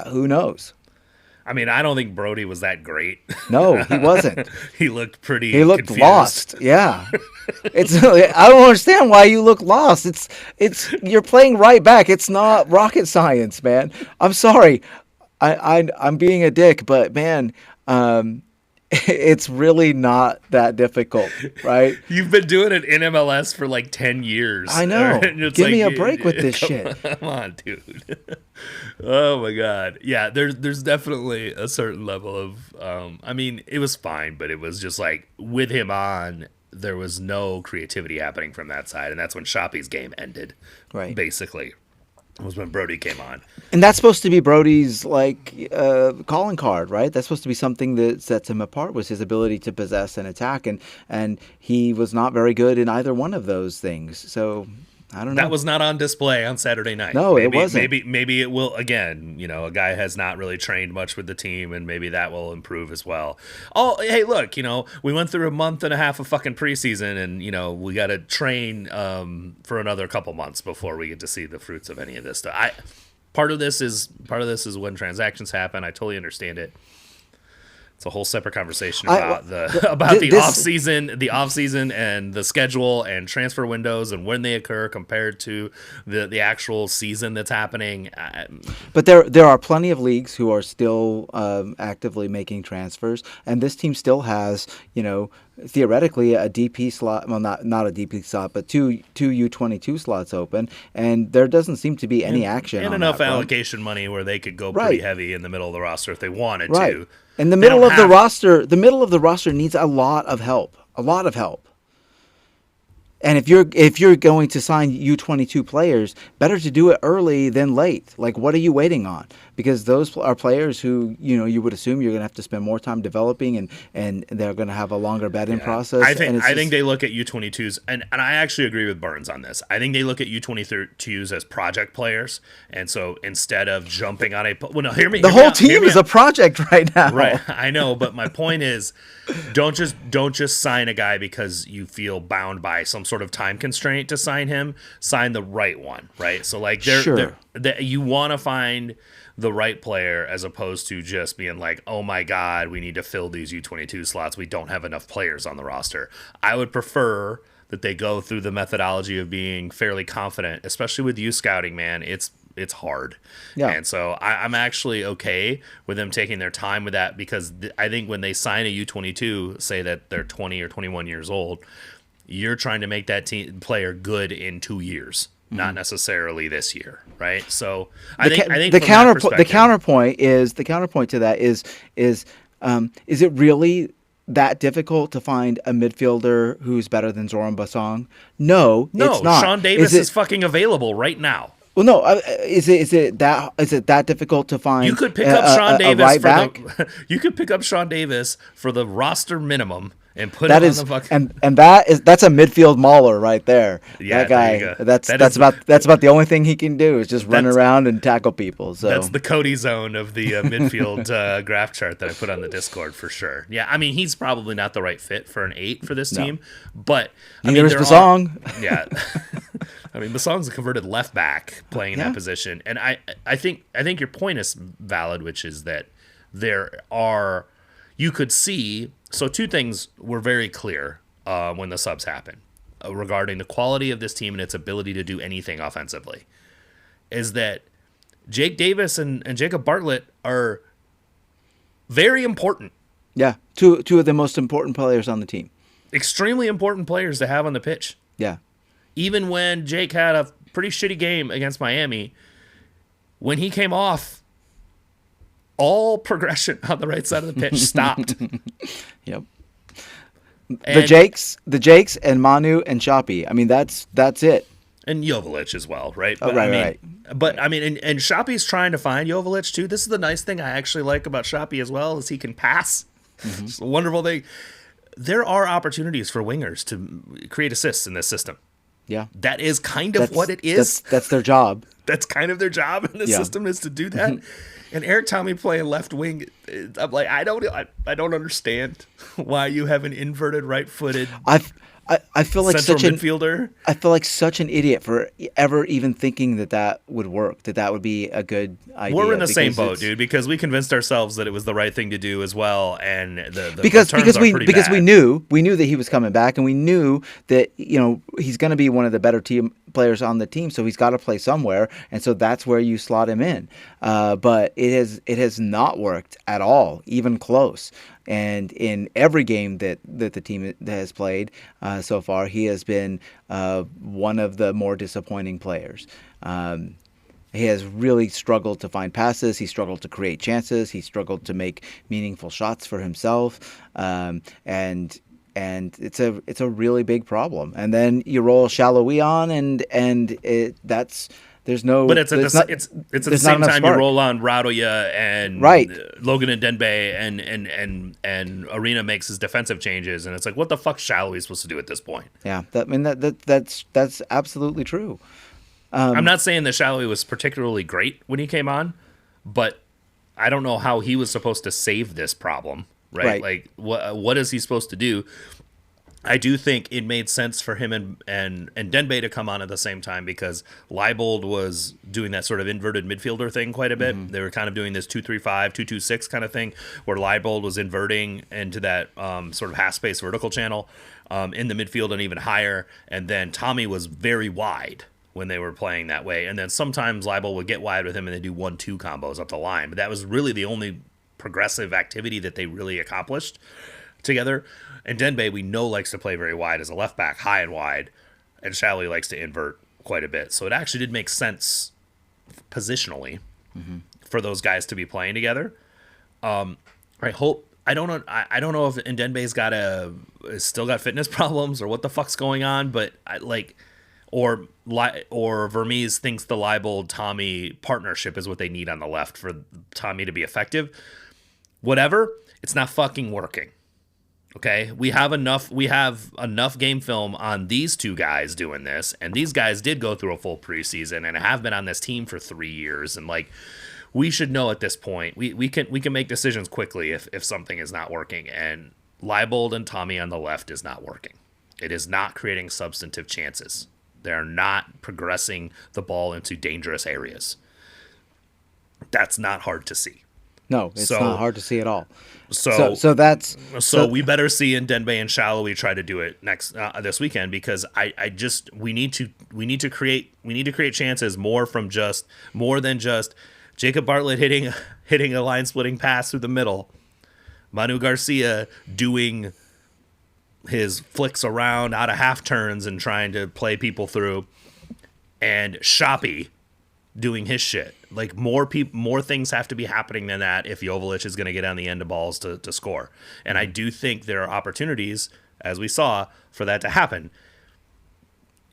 Who knows? I mean, I don't think Brody was that great. No, he wasn't. He looked pretty. He looked confused. lost. Yeah, I don't understand why you look lost. It's you're playing right back. It's not rocket science, man. I'm sorry. I'm being a dick, but man, it's really not that difficult, right? You've been doing it in MLS for like 10 years. I know. Give me a break with this shit. Come on, dude. Oh my God. Yeah, there's definitely a certain level of I mean, it was fine, but it was just like with him on, there was no creativity happening from that side, and that's when Shoppy's game ended. Right. Basically. Was when Brody came on. And that's supposed to be Brody's calling card, right? That's supposed to be something that sets him apart, was his ability to possess and attack, and he was not very good in either one of those things. So I don't know. That was not on display on Saturday night. No, it wasn't. Maybe it will again. A guy has not really trained much with the team, and maybe that will improve as well. Oh, hey, look, we went through a month and a half of fucking preseason, and we got to train for another couple months before we get to see the fruits of any of this stuff. Part of this is when transactions happen. I totally understand it. It's a whole separate conversation about the off season and the schedule and transfer windows and when they occur compared to the actual season that's happening. But there are plenty of leagues who are still actively making transfers, and this team still has theoretically a DP slot. Well, not a DP slot, but two U22 slots open, and there doesn't seem to be any action and on enough that front. allocation money where they could go pretty heavy in the middle of the roster if they wanted to. And the middle of the roster needs a lot of help. And if you're going to sign U22 players, better to do it early than late. Like, what are you waiting on? Because those are players who you would assume you're going to have to spend more time developing, and they're going to have a longer bet-in process. I think they look at U22s, and I actually agree with Burns on this. I think they look at U22s as project players, and so instead of jumping on hear me. The whole team is a project right now. Right, I know, but my point is, don't just sign a guy because you feel bound by some sort of time constraint to sign him. Sign the right one, right? So like, you want to find the right player as opposed to just being like, oh my God, we need to fill these U22 slots. We don't have enough players on the roster. I would prefer that they go through the methodology of being fairly confident, especially with youth scouting, man. It's it's hard. Yeah. And so I'm actually okay with them taking their time with that, because I think when they sign a U22, say that they're 20 or 21 years old, you're trying to make that team player good in 2 years, not necessarily this year, right? So I think the from that the counterpoint to that is it really that difficult to find a midfielder who's better than Zoran Basong? No, no, it's not. Sean Davis is fucking available right now. Well, no. Is it that difficult to find? You could pick up Sean Davis right for back? you could pick up Sean Davis for the roster minimum and put That him is, on the fucking. and that's a midfield mauler right there. Yeah, that guy. there you go. That's about the only thing he can do is just run around and tackle people. So that's the Cody zone of the midfield graph chart that I put on the Discord for sure. Yeah, I mean he's probably not the right fit for an 8 for this team, but neither is Basong. Yeah, I mean Basong's a converted left back playing in that position, and I think your point is valid, which is that you could see. So two things were very clear when the subs happened regarding the quality of this team and its ability to do anything offensively, is that Jake Davis and Jacob Bartlett are very important. Yeah, two of the most important players on the team. Extremely important players to have on the pitch. Yeah. Even when Jake had a pretty shitty game against Miami, when he came off, all progression on the right side of the pitch stopped. Yep. The Jakes and Manu and Shoppy. I mean, that's it. And Joveljic as well, right? But, right. But I mean, and Shoppy's trying to find Joveljic too. This is the nice thing I actually like about Shoppy as well, is he can pass. Mm-hmm. It's a wonderful thing. There are opportunities for wingers to create assists in this system. Yeah. That is kind of what it is. That's their job. That's kind of their job in this system, is to do that. And Eric Tommy playing left wing, I'm like, I don't understand why you have an inverted right-footed I feel like central midfielder. I feel like such an idiot for ever even thinking that would work, that would be a good idea. We're in the same boat, dude, because we convinced ourselves that it was the right thing to do as well, and because we knew that he was coming back, and we knew that he's going to be one of the better team players on the team, so he's got to play somewhere, and so that's where you slot him in. But it has not worked at all, even close. And in every game that the team has played so far, he has been one of the more disappointing players. He has really struggled to find passes. He struggled to create chances. He struggled to make meaningful shots for himself. And it's a really big problem. And then you roll Shallowy on, and that's. There's no, but it's at the same time you roll on Radoja and Logan and Denbei, and Arena makes his defensive changes, and it's like, what the fuck Shallowy supposed to do at this point? Yeah, that's absolutely true. I'm not saying that Shallowy was particularly great when he came on, but I don't know how he was supposed to save this problem, right? Like, what is he supposed to do? I do think it made sense for him and Denbei to come on at the same time, because Leibold was doing that sort of inverted midfielder thing quite a bit. Mm-hmm. They were kind of doing this 2-3-5, 2-2-6 kind of thing, where Leibold was inverting into that sort of half-space vertical channel in the midfield and even higher. And then Tommy was very wide when they were playing that way. And then sometimes Leibold would get wide with him and they do 1-2 combos up the line. But that was really the only progressive activity that they really accomplished together. And Denbei, we know, likes to play very wide as a left back, high and wide, and Shallowy likes to invert quite a bit. So it actually did make sense positionally for those guys to be playing together. I don't know if Denbei's still got fitness problems or what the fuck's going on, but or Vermees thinks the Leibold Tommy partnership is what they need on the left for Tommy to be effective. Whatever, it's not fucking working. Okay, we have enough game film on these two guys doing this, and these guys did go through a full preseason and have been on this team for 3 years, and we should know at this point. We can make decisions quickly if something is not working, and Leibold and Tommy on the left is not working. It is not creating substantive chances. They're not progressing the ball into dangerous areas. That's not hard to see. No, it's not So hard to see at all. So so so that's so we better see in Denbei and Shallowy try to do it next this weekend, because I just we need to create chances more than just Jacob Bartlett hitting a line splitting pass through the middle, Manu Garcia doing his flicks around out of half turns and trying to play people through, and Shoppy doing his shit. Like, more things have to be happening than that if Joveljic is going to get on the end of balls to score. And I do think there are opportunities, as we saw, for that to happen.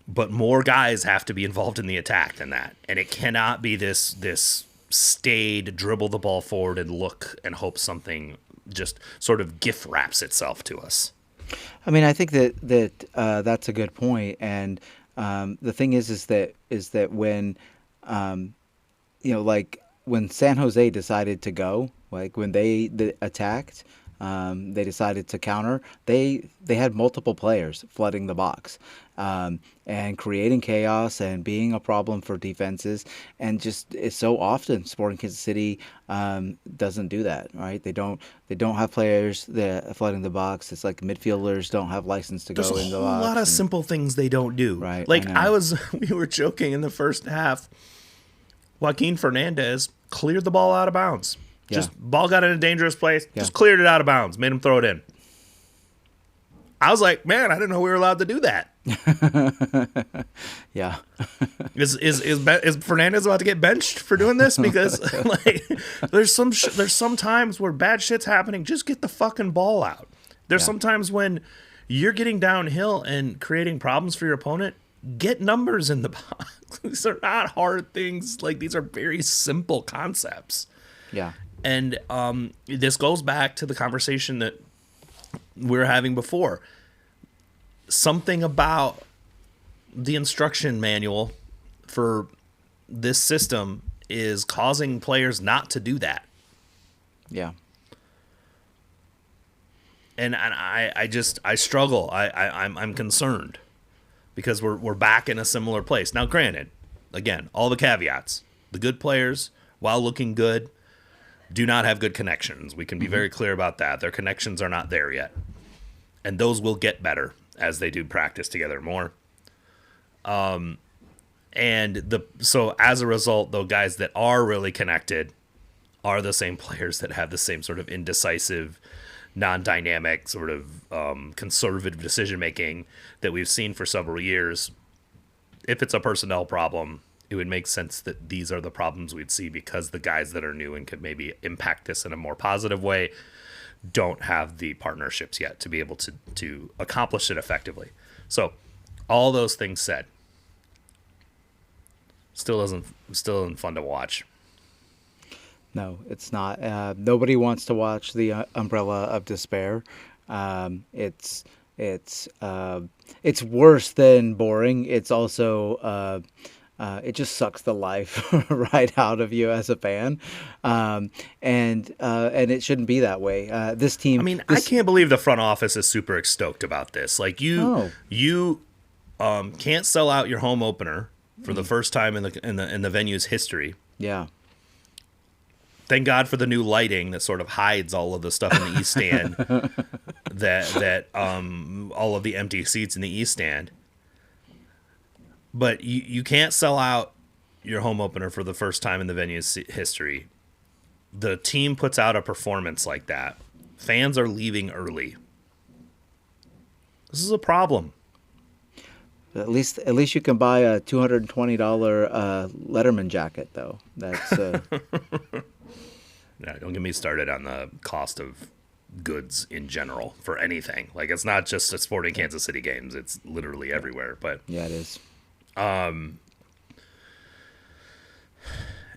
But more guys have to be involved in the attack than that. And it cannot be this staid dribble the ball forward and look and hope something just sort of gift wraps itself to us. I mean, I think that that's a good point. And the thing is that when like when San Jose decided to go, like when they attacked, they decided to counter. They had multiple players flooding the box, and creating chaos and being a problem for defenses. And just it's so often Sporting Kansas City doesn't do that, right? They don't have players that flooding the box. It's like midfielders don't have license to There's go a in the whole box. lot of simple things they don't do. Right, Like, I know. we were joking in the first half. Joaquin Fernandez cleared the ball out of bounds. Just ball got in a dangerous place. Yeah. Just cleared it out of bounds. Made him throw it in. I was like, man, I didn't know we were allowed to do that. Yeah. Is Fernandez about to get benched for doing this? Because like, there's some times where bad shit's happening. Just get the fucking ball out. There's some times when you're getting downhill and creating problems for your opponent. Get numbers in the box. These are not hard things. Like, these are very simple concepts. Yeah. And this goes back to the conversation that we were having before. Something about the instruction manual for this system is causing players not to do that. Yeah. And I struggle. I'm concerned because we're back in a similar place. Now, granted, again, all the caveats. The good players, while looking good, do not have good connections. We can be very clear about that. Their connections are not there yet. And those will get better as they do practice together more. So as a result, the guys that are really connected are the same players that have the same sort of indecisive, non-dynamic, sort of conservative decision-making that we've seen for several years. If it's a personnel problem, it would make sense that these are the problems we'd see, because the guys that are new and could maybe impact this in a more positive way don't have the partnerships yet to be able to accomplish it effectively. So all those things said, still isn't fun to watch. No, it's not. Nobody wants to watch the Umbrella of Despair. It's worse than boring. It's also it just sucks the life right out of you as a fan, and it shouldn't be that way. This team. I mean, I can't believe the front office is super stoked about this. Like, you can't sell out your home opener for the first time in the venue's history. Yeah. Thank God for the new lighting that sort of hides all of the stuff in the East Stand, that all of the empty seats in the East Stand. But you can't sell out your home opener for the first time in the venue's history. The team puts out a performance like that. Fans are leaving early. This is a problem. At least you can buy a $220 Letterman jacket, though. That's Yeah, don't get me started on the cost of goods in general for anything. Like, it's not just at Sporting Kansas City games; it's literally everywhere. But yeah, it is.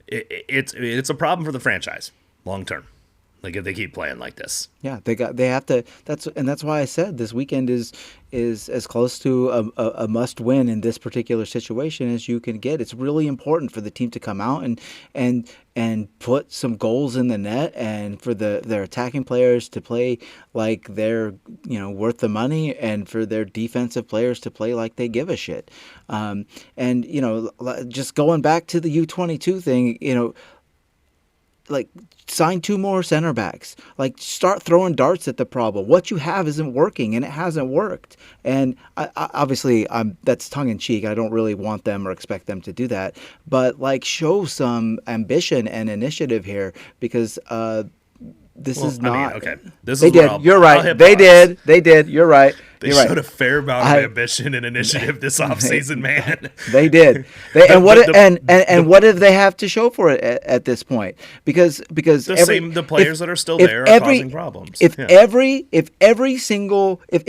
It's a problem for the franchise long term. Like, if they keep playing like this. Yeah, they have to. That's why I said this weekend is as close to a must win in this particular situation as you can get. It's really important for the team to come out and put some goals in the net, and for their attacking players to play like they're worth the money, and for their defensive players to play like they give a shit. And just going back to the U22 thing, like sign 2 more center backs. Like start throwing darts at the problem. What you have isn't working, and it hasn't worked. And obviously, that's tongue in cheek. I don't really want them or expect them to do that. But like, show some ambition and initiative here, because this is not. I mean, okay. This They is where did. You're I'll right. hit They pause. did. They did. You're right. They You're showed right. a fair amount of ambition and initiative this offseason, man. They did. And what did they have to show for it at this point? Because The players that are still there are causing problems. If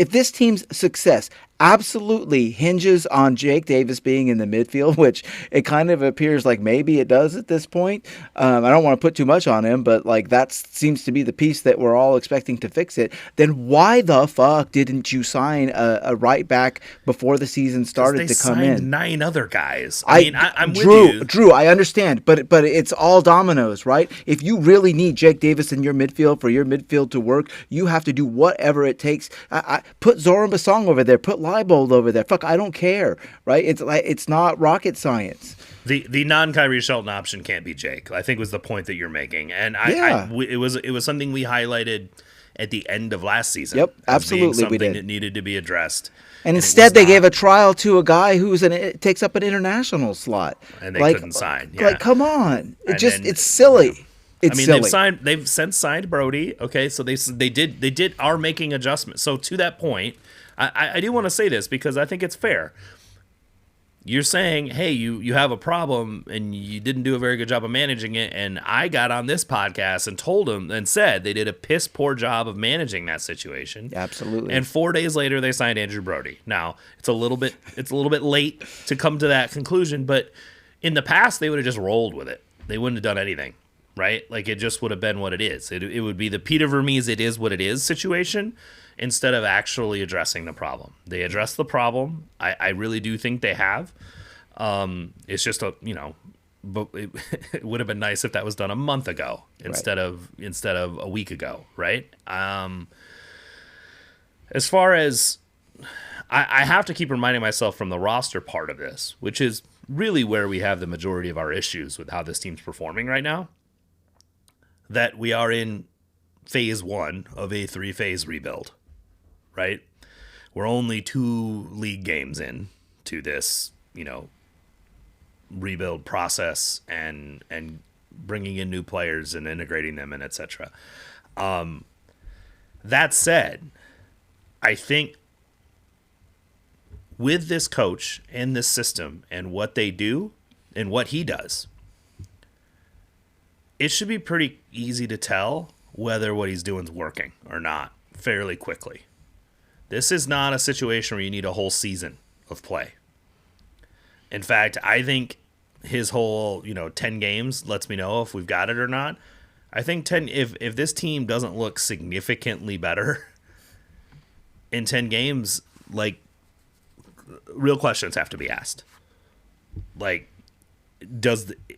this team's success absolutely hinges on Jake Davis being in the midfield, which it kind of appears like maybe it does at this point. I don't want to put too much on him, but like that seems to be the piece that we're all expecting to fix it. Then why the fuck didn't you sign a right back before the season started to come in? 9 other guys. I'm with you. Drew, I understand, but it's all dominoes, right? If you really need Jake Davis in your midfield for your midfield to work, you have to do whatever it takes. Put Zoran Basong over there. Put Leibold over there. Fuck, I don't care, right? It's not rocket science. The non-Kyrie Shelton option can't be Jake, I think was the point that you're making. And it was something we highlighted at the end of last season. Yep, as absolutely, being something we did. that needed to be addressed. And instead, they gave a trial to a guy takes up an international slot, and they couldn't sign. Yeah. Like, come on, it's silly. You know, It's silly. they've since signed Brody. Okay, so they are making adjustments. So to that point, I do want to say this because I think it's fair. You're saying, hey, you have a problem and you didn't do a very good job of managing it, and I got on this podcast and told them and said they did a piss poor job of managing that situation. Absolutely. And 4 days later, they signed Andrew Brody. Now it's a little bit late to come to that conclusion, but in the past they would have just rolled with it. They wouldn't have done anything, right? Like it just would have been what it is. It would be the Peter Vermees "it is what it is" situation, instead of actually addressing the problem. They addressed the problem. I really do think they have. It's just but it would have been nice if that was done a month ago instead of a week ago, right? As far as I have to keep reminding myself from the roster part of this, which is really where we have the majority of our issues with how this team's performing right now, that we are in phase 1 of a 3-phase rebuild. Right? We're only 2 league games in to this, rebuild process and bringing in new players and integrating them and etc. That said, I think with this coach and this system and what they do and what he does, it should be pretty easy to tell whether what he's doing is working or not fairly quickly. This is not a situation where you need a whole season of play. In fact, I think his whole, 10 games lets me know if we've got it or not. I think if this team doesn't look significantly better in 10 games, like, real questions have to be asked. Like,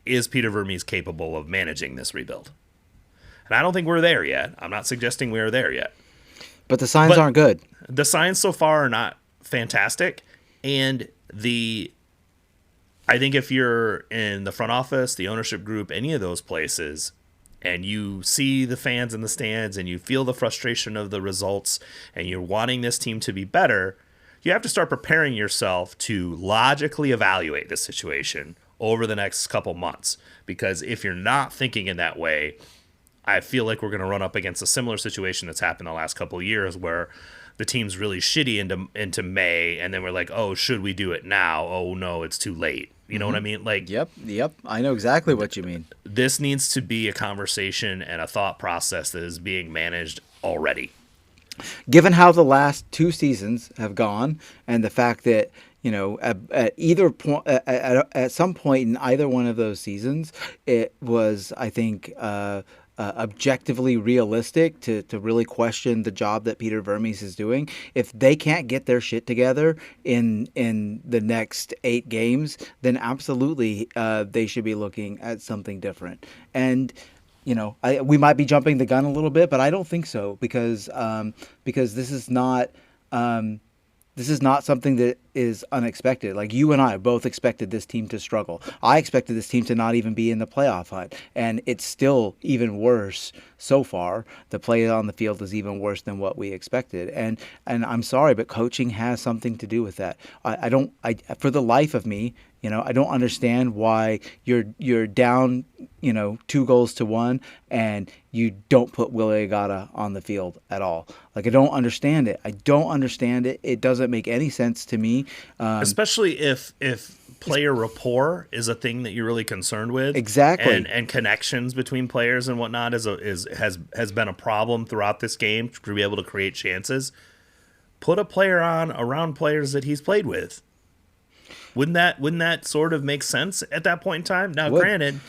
is Peter Vermees capable of managing this rebuild? And I don't think we're there yet. I'm not suggesting we're there yet. But the signs aren't good. The signs so far are not fantastic, and I think if you're in the front office, the ownership group, any of those places, and you see the fans in the stands and you feel the frustration of the results and you're wanting this team to be better, you have to start preparing yourself to logically evaluate the situation over the next couple months. Because if you're not thinking in that way, I feel like we're going to run up against a similar situation that's happened the last couple of years where the team's really shitty into May, and then we're like, oh, should we do it now? Oh, no, it's too late. You know what I mean? Like, Yep. I know exactly what you mean. This needs to be a conversation and a thought process that is being managed already. Given how the last 2 seasons have gone, and the fact that at either point, at some point in either one of those seasons, it was, I think, objectively realistic to really question the job that Peter Vermees is doing. If they can't get their shit together in the next 8 games, then absolutely they should be looking at something different. And we might be jumping the gun a little bit, but I don't think so, because this is not something that is unexpected. Like you and I both expected this team to struggle. I expected this team to not even be in the playoff hunt, and it's still even worse so far. The play on the field is even worse than what we expected, and I'm sorry, but coaching has something to do with that. I don't. I for the life of me, I don't understand why you're down, 2-1, and you don't put Willie Agata on the field at all. Like I don't understand it. I don't understand it. It doesn't make any sense to me. Especially if player rapport is a thing that you're really concerned with. Exactly. And connections between players and whatnot has been a problem throughout this game to be able to create chances. Put a player on around players that he's played with. Wouldn't that sort of make sense at that point in time? Now, granted,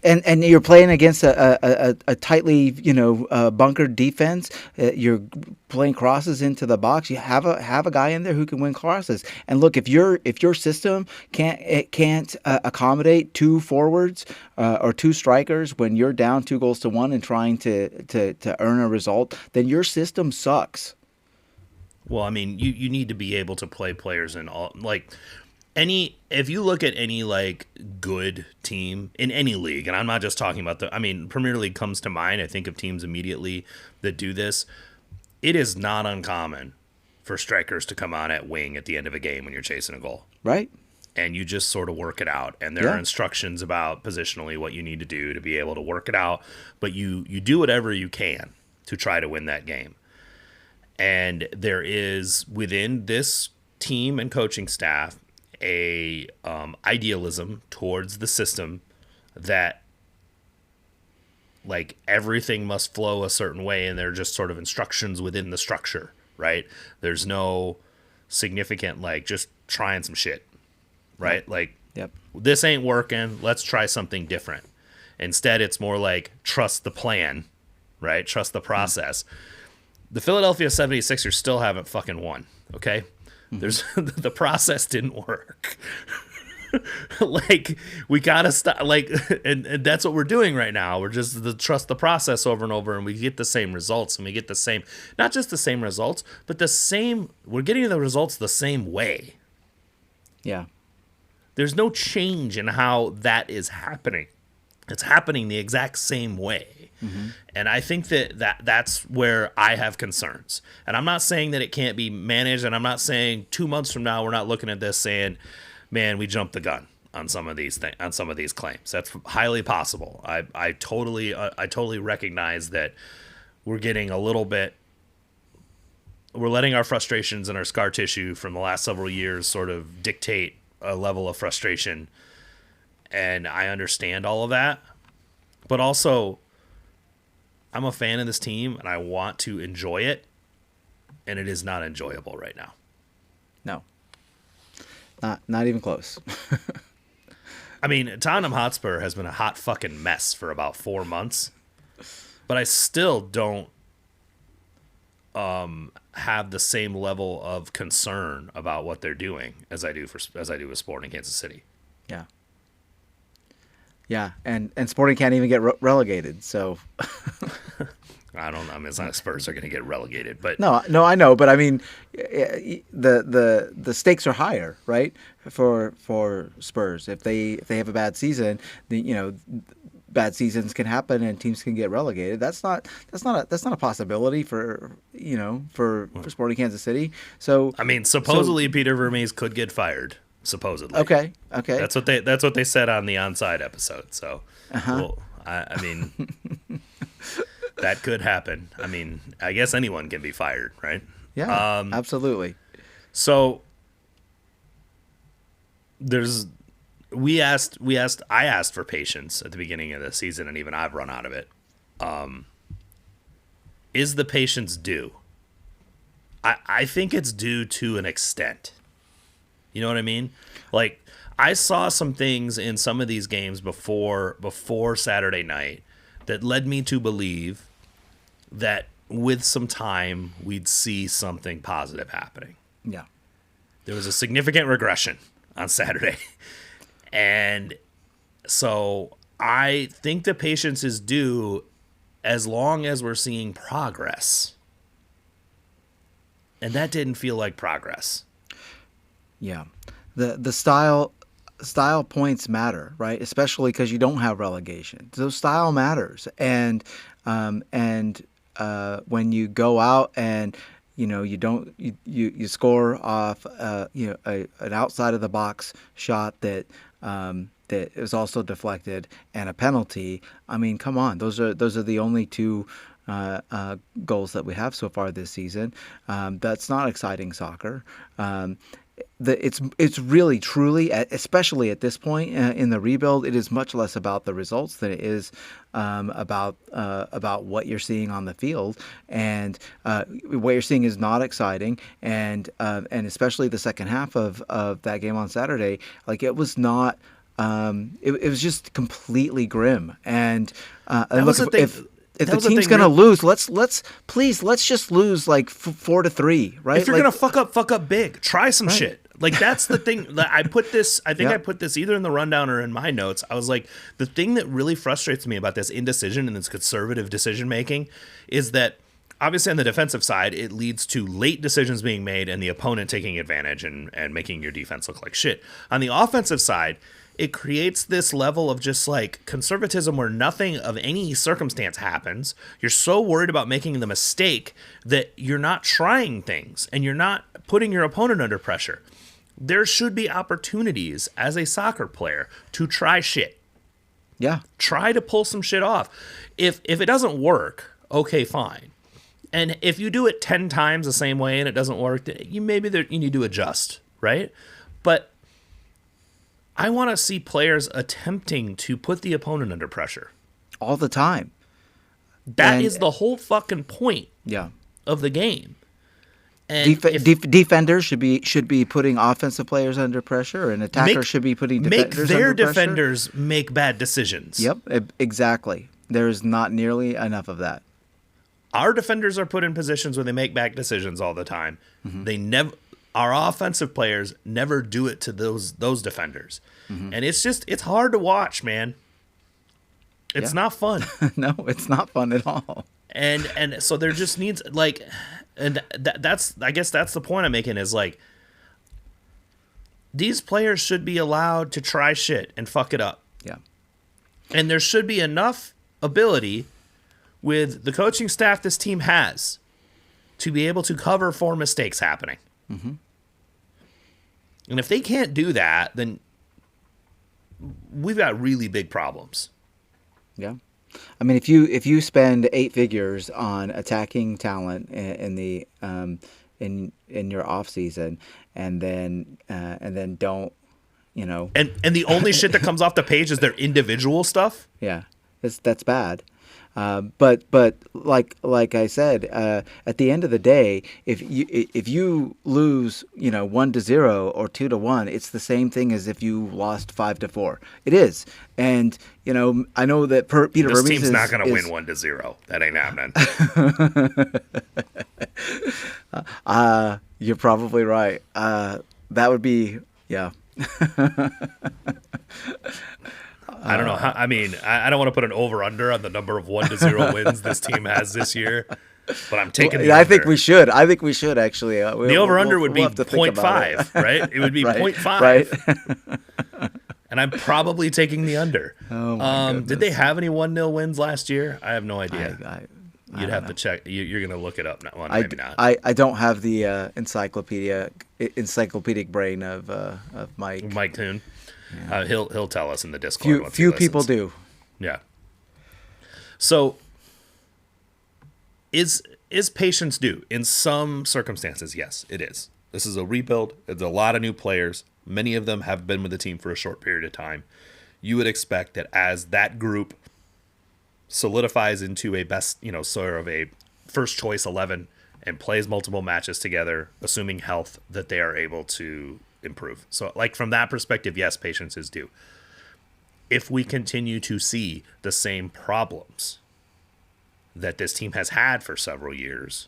and you're playing against a tightly bunkered defense. You're playing crosses into the box. You have a guy in there who can win crosses. And look, if your system can't accommodate 2 forwards or 2 strikers when you're down 2-1 and trying to earn a result, then your system sucks. Well, I mean, you need to be able to play players in all if you look at any good team in any league, and I'm not just talking about Premier League comes to mind. I think of teams immediately that do this. It is not uncommon for strikers to come on at wing at the end of a game when you're chasing a goal. Right. And you just sort of work it out. And there are instructions about positionally what you need to do to be able to work it out. But you do whatever you can to try to win that game. And there is within this team and coaching staff a idealism towards the system that everything must flow a certain way, and they're just sort of instructions within the structure, right? There's no significant just trying some shit, right? Yep. This ain't working, let's try something different. Instead, it's more trust the plan, right? Trust the process. The Philadelphia 76ers still haven't fucking won, okay? There's the process didn't work. We gotta stop. And that's what we're doing right now. We're just trust the process over and over, and we get the same results, and we get the same, not just the same results, but the same. We're getting the results the same way. Yeah. There's no change in how that is happening. It's happening the exact same way. Mm-hmm. And I think that's where I have concerns. And I'm not saying that it can't be managed, and I'm not saying 2 months from now we're not looking at this saying, man, we jumped the gun on some of these claims. That's highly possible. I totally recognize that we're getting a little bit, we're letting our frustrations and our scar tissue from the last several years sort of dictate a level of frustration. And I understand all of that. But also, I'm a fan of this team, and I want to enjoy it, and it is not enjoyable right now. No. Not even close. I mean, Tottenham Hotspur has been a hot fucking mess for about 4 months, but I still don't have the same level of concern about what they're doing as I do with Sporting Kansas City. Yeah. Yeah, and Sporting can't even get relegated, so. I don't know. I mean, it's not Spurs are going to get relegated, but no, I know, but I mean, the stakes are higher, right? For Spurs, if they have a bad season, bad seasons can happen and teams can get relegated. That's not a possibility for Sporting Kansas City. So I mean, supposedly Peter Vermees could get fired. Supposedly. Okay. That's what they said on the Onside episode. So, well, I mean, that could happen. I mean, I guess anyone can be fired, right? Yeah, absolutely. So I asked for patience at the beginning of the season, and even I've run out of it. Is the patience due? I think it's due to an extent. You know what I mean? I saw some things in some of these games before Saturday night that led me to believe that with some time we'd see something positive happening. Yeah. There was a significant regression on Saturday. And so I think the patience is due as long as we're seeing progress. And that didn't feel like progress. Yeah, the style points matter, right? Especially because you don't have relegation. So style matters, and when you go out and you don't you score off an outside of the box shot that is also deflected and a penalty. I mean, come on, those are the only two goals that we have so far this season. That's not exciting soccer. It's really truly, especially at this point in the rebuild, it is much less about the results than it is about what you're seeing on the field, and what you're seeing is not exciting, and especially the second half of that game on Saturday, like it was not. It was just completely grim, and That was look, the thing. if That the was the team's thing. gonna lose, let's just lose like 4-3, right? If you're Like, gonna fuck up big, try some right. shit. Like that's the thing. I put this. I think Yeah. I put this either in the rundown or in my notes. I was like, the thing that really frustrates me about this indecision and this conservative decision making is that obviously on the defensive side, it leads to late decisions being made and the opponent taking advantage and making your defense look like shit. On the offensive side, it creates this level of just like conservatism where nothing of any circumstance happens. You're so worried about making the mistake that you're not trying things and you're not putting your opponent under pressure. There should be opportunities as a soccer player to try shit. Yeah. Try to pull some shit off. If it doesn't work, okay, fine. And if you do it 10 times the same way and it doesn't work, you need to adjust, right? But I want to see players attempting to put the opponent under pressure. All the time. That is the whole fucking point Yeah. of the game. And Defenders should be putting offensive players under pressure, and attackers should be putting defenders make their under pressure. defenders make bad decisions. Yep, exactly. There's not nearly enough of that. Our defenders are put in positions where they make bad decisions all the time. Mm-hmm. Our offensive players never do it to those defenders. Mm-hmm. And it's hard to watch, man. It's not fun. No, it's not fun at all. And so there just needs like, and that's I guess that's the point I'm making is like, these players should be allowed to try shit and fuck it up. Yeah. And there should be enough ability with the coaching staff this team has to be able to cover for mistakes happening. Mm-hmm. And if they can't do that, then we've got really big problems. Yeah. I mean, if you spend 8 figures on attacking talent in the in your off season, and then don't, and the only shit that comes off the page is their individual stuff. Yeah, that's bad. But like I said, at the end of the day, if you lose 1-0 or 2-1, it's the same thing as if you lost 5-4. It is, and I know that Peter This Vermes team's not going to win 1-0. That ain't happening. You're probably right. That would be I don't know how. I mean, I don't want to put an over/under on the number of 1-0 wins this team has this year, but I'm taking the I under. think we should. I think we should actually. The over/under would be 0.5, right? It would be Right, 0.5, right? And I'm probably taking the under. Oh my goodness. Did they have any 1-0 wins last year? I have no idea. I You'd have to check. You're going to look it up now. Well, maybe not. I don't have the encyclopedic brain of Mike. Mike Toon. Yeah. He'll tell us in the Discord. Few people do. Yeah. So is patience due? In some circumstances, yes, it is. This is a rebuild. There's a lot of new players. Many of them have been with the team for a short period of time. You would expect that as that group solidifies into a best, sort of a first choice 11 and plays multiple matches together, assuming health, that they are able to improve. So like from that perspective, yes, patience is due. If we continue to see the same problems that this team has had for several years,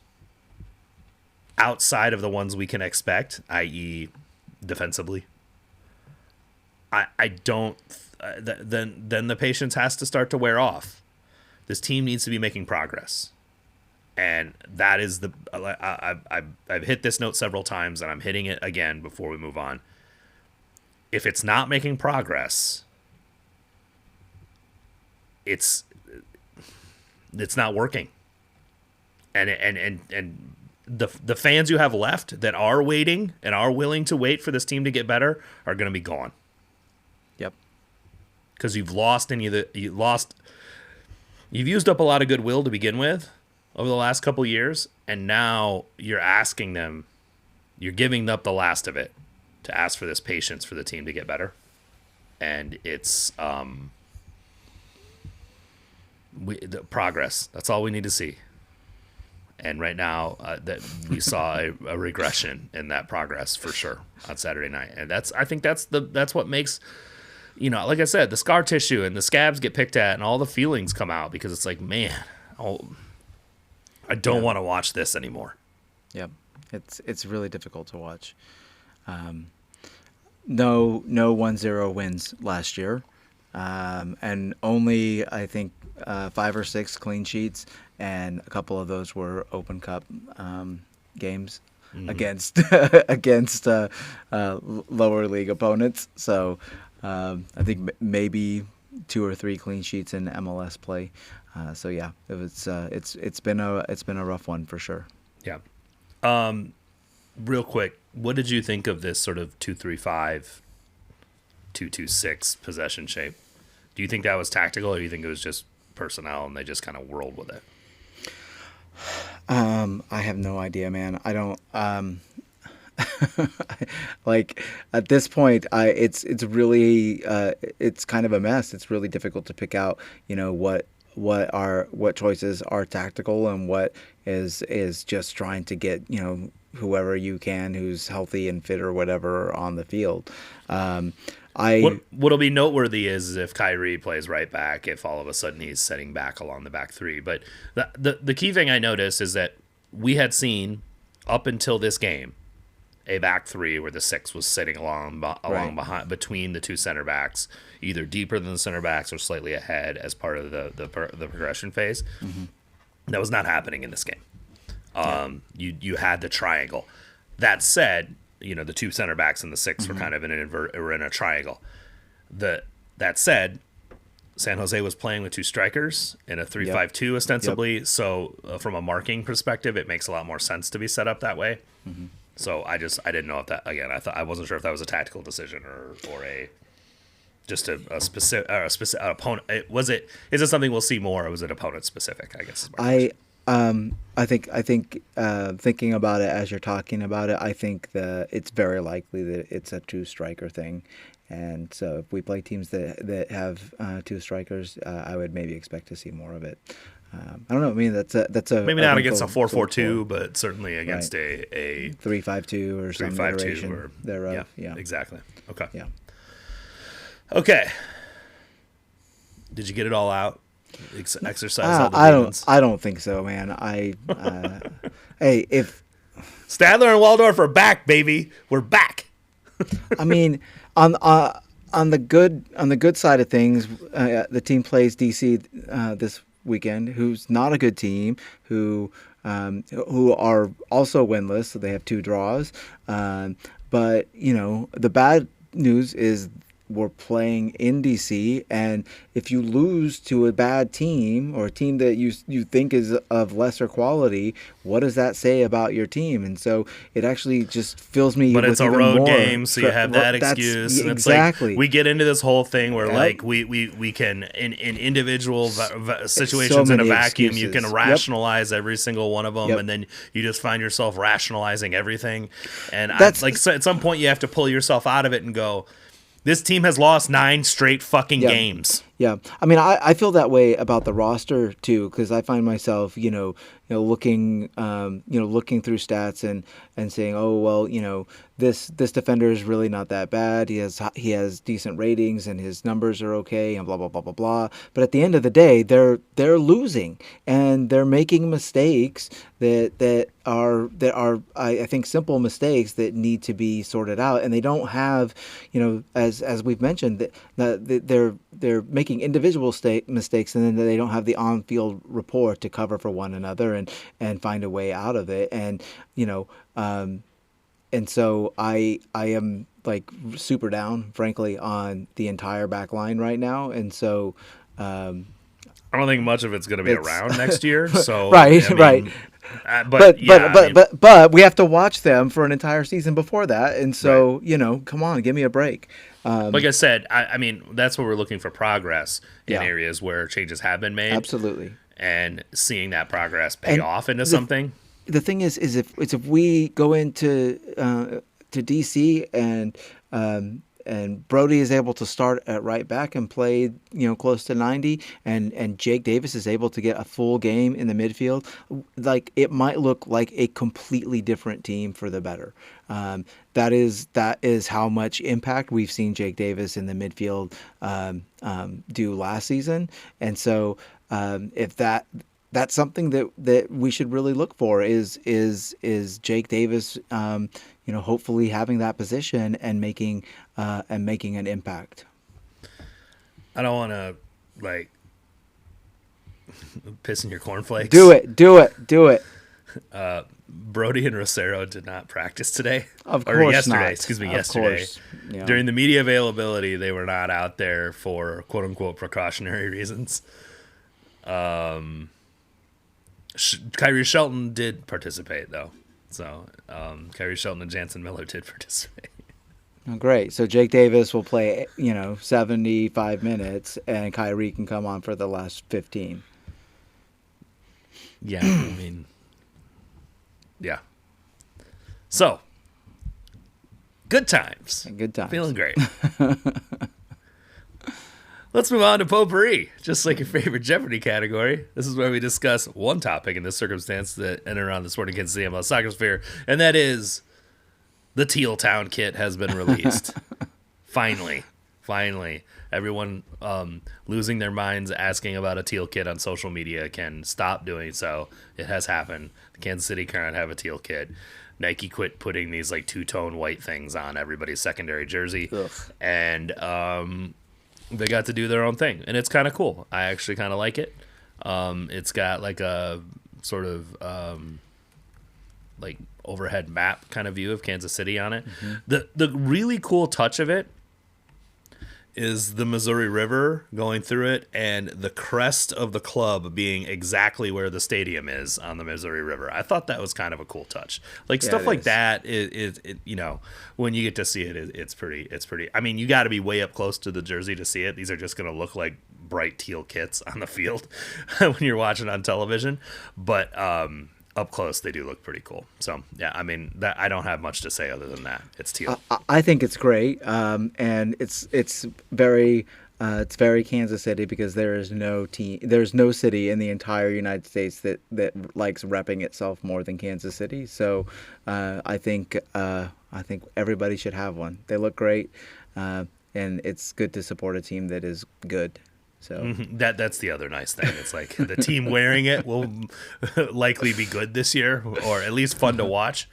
outside of the ones we can expect, i.e. defensively, I don't, then the patience has to start to wear off. This team needs to be making progress. And that is I've hit this note several times, and I'm hitting it again before we move on. If it's not making progress, it's not working. And the fans you have left that are waiting and are willing to wait for this team to get better are going to be gone. Yep. Because you've used up a lot of goodwill to begin with over the last couple years, and now you're giving up the last of it to ask for this patience for the team to get better. And it's the progress. That's all we need to see. And right now, that we saw a regression in that progress for sure on Saturday night, and I think that's what makes, like I said, the scar tissue and the scabs get picked at, and all the feelings come out, because it's like, man, I don't want to watch this anymore. Yep, it's really difficult to watch. No 1-0 wins last year, and only, I think, 5 or 6 clean sheets, and a couple of those were Open Cup games against lower league opponents. So I think maybe 2 or 3 clean sheets in MLS play. So yeah, it's been a rough one for sure. Yeah. Real quick, what did you think of this sort of 2-3-5, 2-2-6 possession shape? Do you think that was tactical, or do you think it was just personnel and they just kind of whirled with it? I have no idea, man. I don't like, at this point, it's really it's kind of a mess. It's really difficult to pick out, what choices are tactical and what is just trying to get, whoever you can who's healthy and fit or whatever on the field. What'll be noteworthy is if Kyrie plays right back, if all of a sudden he's setting back along the back three. But the key thing I noticed is that we had seen, up until this game, a back three where the 6 was sitting along behind, between the 2 center backs, either deeper than the center backs or slightly ahead as part of the progression phase. Mm-hmm. That was not happening in this game. You had the triangle. That said, the 2 center backs and the 6 were kind of in a triangle. That said, San Jose was playing with 2 strikers in a 3-5-2 ostensibly. Yep. So from a marking perspective, it makes a lot more sense to be set up that way. Mm-hmm. So I didn't know if that, again, I wasn't sure if that was a tactical decision or a specific opponent. Is it something we'll see more, or was it opponent specific, I guess? I think thinking about it as you're talking about it, I think it's very likely that it's a 2-striker thing. And so if we play teams that have 2 strikers, I would maybe expect to see more of it. I don't know. I mean, that's a maybe not against a 4-4-2, but certainly against a 3-5-2 or some iteration thereof. Yeah, exactly. Okay. Yeah. Okay. Did you get it all out? Exercise all the demons? I don't think so, man. Hey, if Stadler and Waldorf are back, baby, we're back. I mean, on the good side of things, the team plays DC this weekend, who's not a good team, who are also winless, so they have 2 draws. But the bad news is we're playing in DC, and if you lose to a bad team or a team that you think is of lesser quality, what does that say about your team? And so it actually just fills me. But with it's a even road more game, so you have that excuse. And exactly. It's like we get into this whole thing where like we can in individual situations so in a vacuum, excuses. you can rationalize every single one of them, Yep. and then you just find yourself rationalizing everything. And at some point you have to pull yourself out of it and go, this team has lost 9 straight fucking games. Yeah, I mean, I feel that way about the roster too, because I find myself, looking through stats and saying, oh well, this defender is really not that bad. He has decent ratings and his numbers are okay and blah blah blah blah blah. But at the end of the day, they're losing and they're making mistakes that are I think simple mistakes that need to be sorted out, and they don't have, as we've mentioned, they're making individual mistakes, and then they don't have the on-field rapport to cover for one another and find a way out of it, and so I am like super down, frankly, on the entire back line right now, and so. I don't think much of it's going to be around next year. So right, I mean, right. But we have to watch them for an entire season before that, and so come on, give me a break. Like I said, I mean that's what we're looking for, progress in areas where changes have been made. Absolutely, and seeing that progress pay off into something. The thing is if we go into to DC and Brody is able to start at right back and play, close to 90, and Jake Davis is able to get a full game in the midfield, like it might look like a completely different team for the better. That is how much impact we've seen Jake Davis in the midfield do last season, and so if that's something that we should really look for is Jake Davis, hopefully having that position and making an impact. I don't want to like piss in your cornflakes. Do it. Brody and Rosero did not practice today. Of course, or yesterday. not. Excuse me, of yesterday. Course. Yeah. During the media availability, they were not out there for quote unquote precautionary reasons. Kyrie Shelton did participate though. So Kyrie Shelton and Jansen Miller did participate. Oh, great. So Jake Davis will play, 75 minutes, and Kyrie can come on for the last 15. Yeah, I mean, yeah. So, good times. Good times. Feeling great. Let's move on to potpourri, just like your favorite Jeopardy category. This is where we discuss one topic in this circumstance that in and around the Sporting Kansas City MLS soccer sphere, and that is the Teal Town kit has been released. Finally. Everyone losing their minds asking about a teal kit on social media can stop doing so. It has happened. The Kansas City Current have a teal kit. Nike quit putting these like two-tone white things on everybody's secondary jersey. Ugh. And they got to do their own thing, and it's kind of cool. I actually kind of like it. It's got like a sort of like overhead map kind of view of Kansas City on it. Mm-hmm. The really cool touch of it is the Missouri River going through it and the crest of the club being exactly where the stadium is on the Missouri River. I thought that was kind of a cool touch. Like stuff like that is when you get to see it, it's pretty. I mean, you got to be way up close to the jersey to see it. These are just going to look like bright teal kits on the field when you're watching on television. But up close, they do look pretty cool. So, yeah, I mean, I don't have much to say other than that. It's teal. I think it's great, and it's very Kansas City because there's no city in the entire United States that likes repping itself more than Kansas City. So, I think everybody should have one. They look great, and it's good to support a team that is good. So that's the other nice thing. It's like the team wearing it will likely be good this year, or at least fun to watch.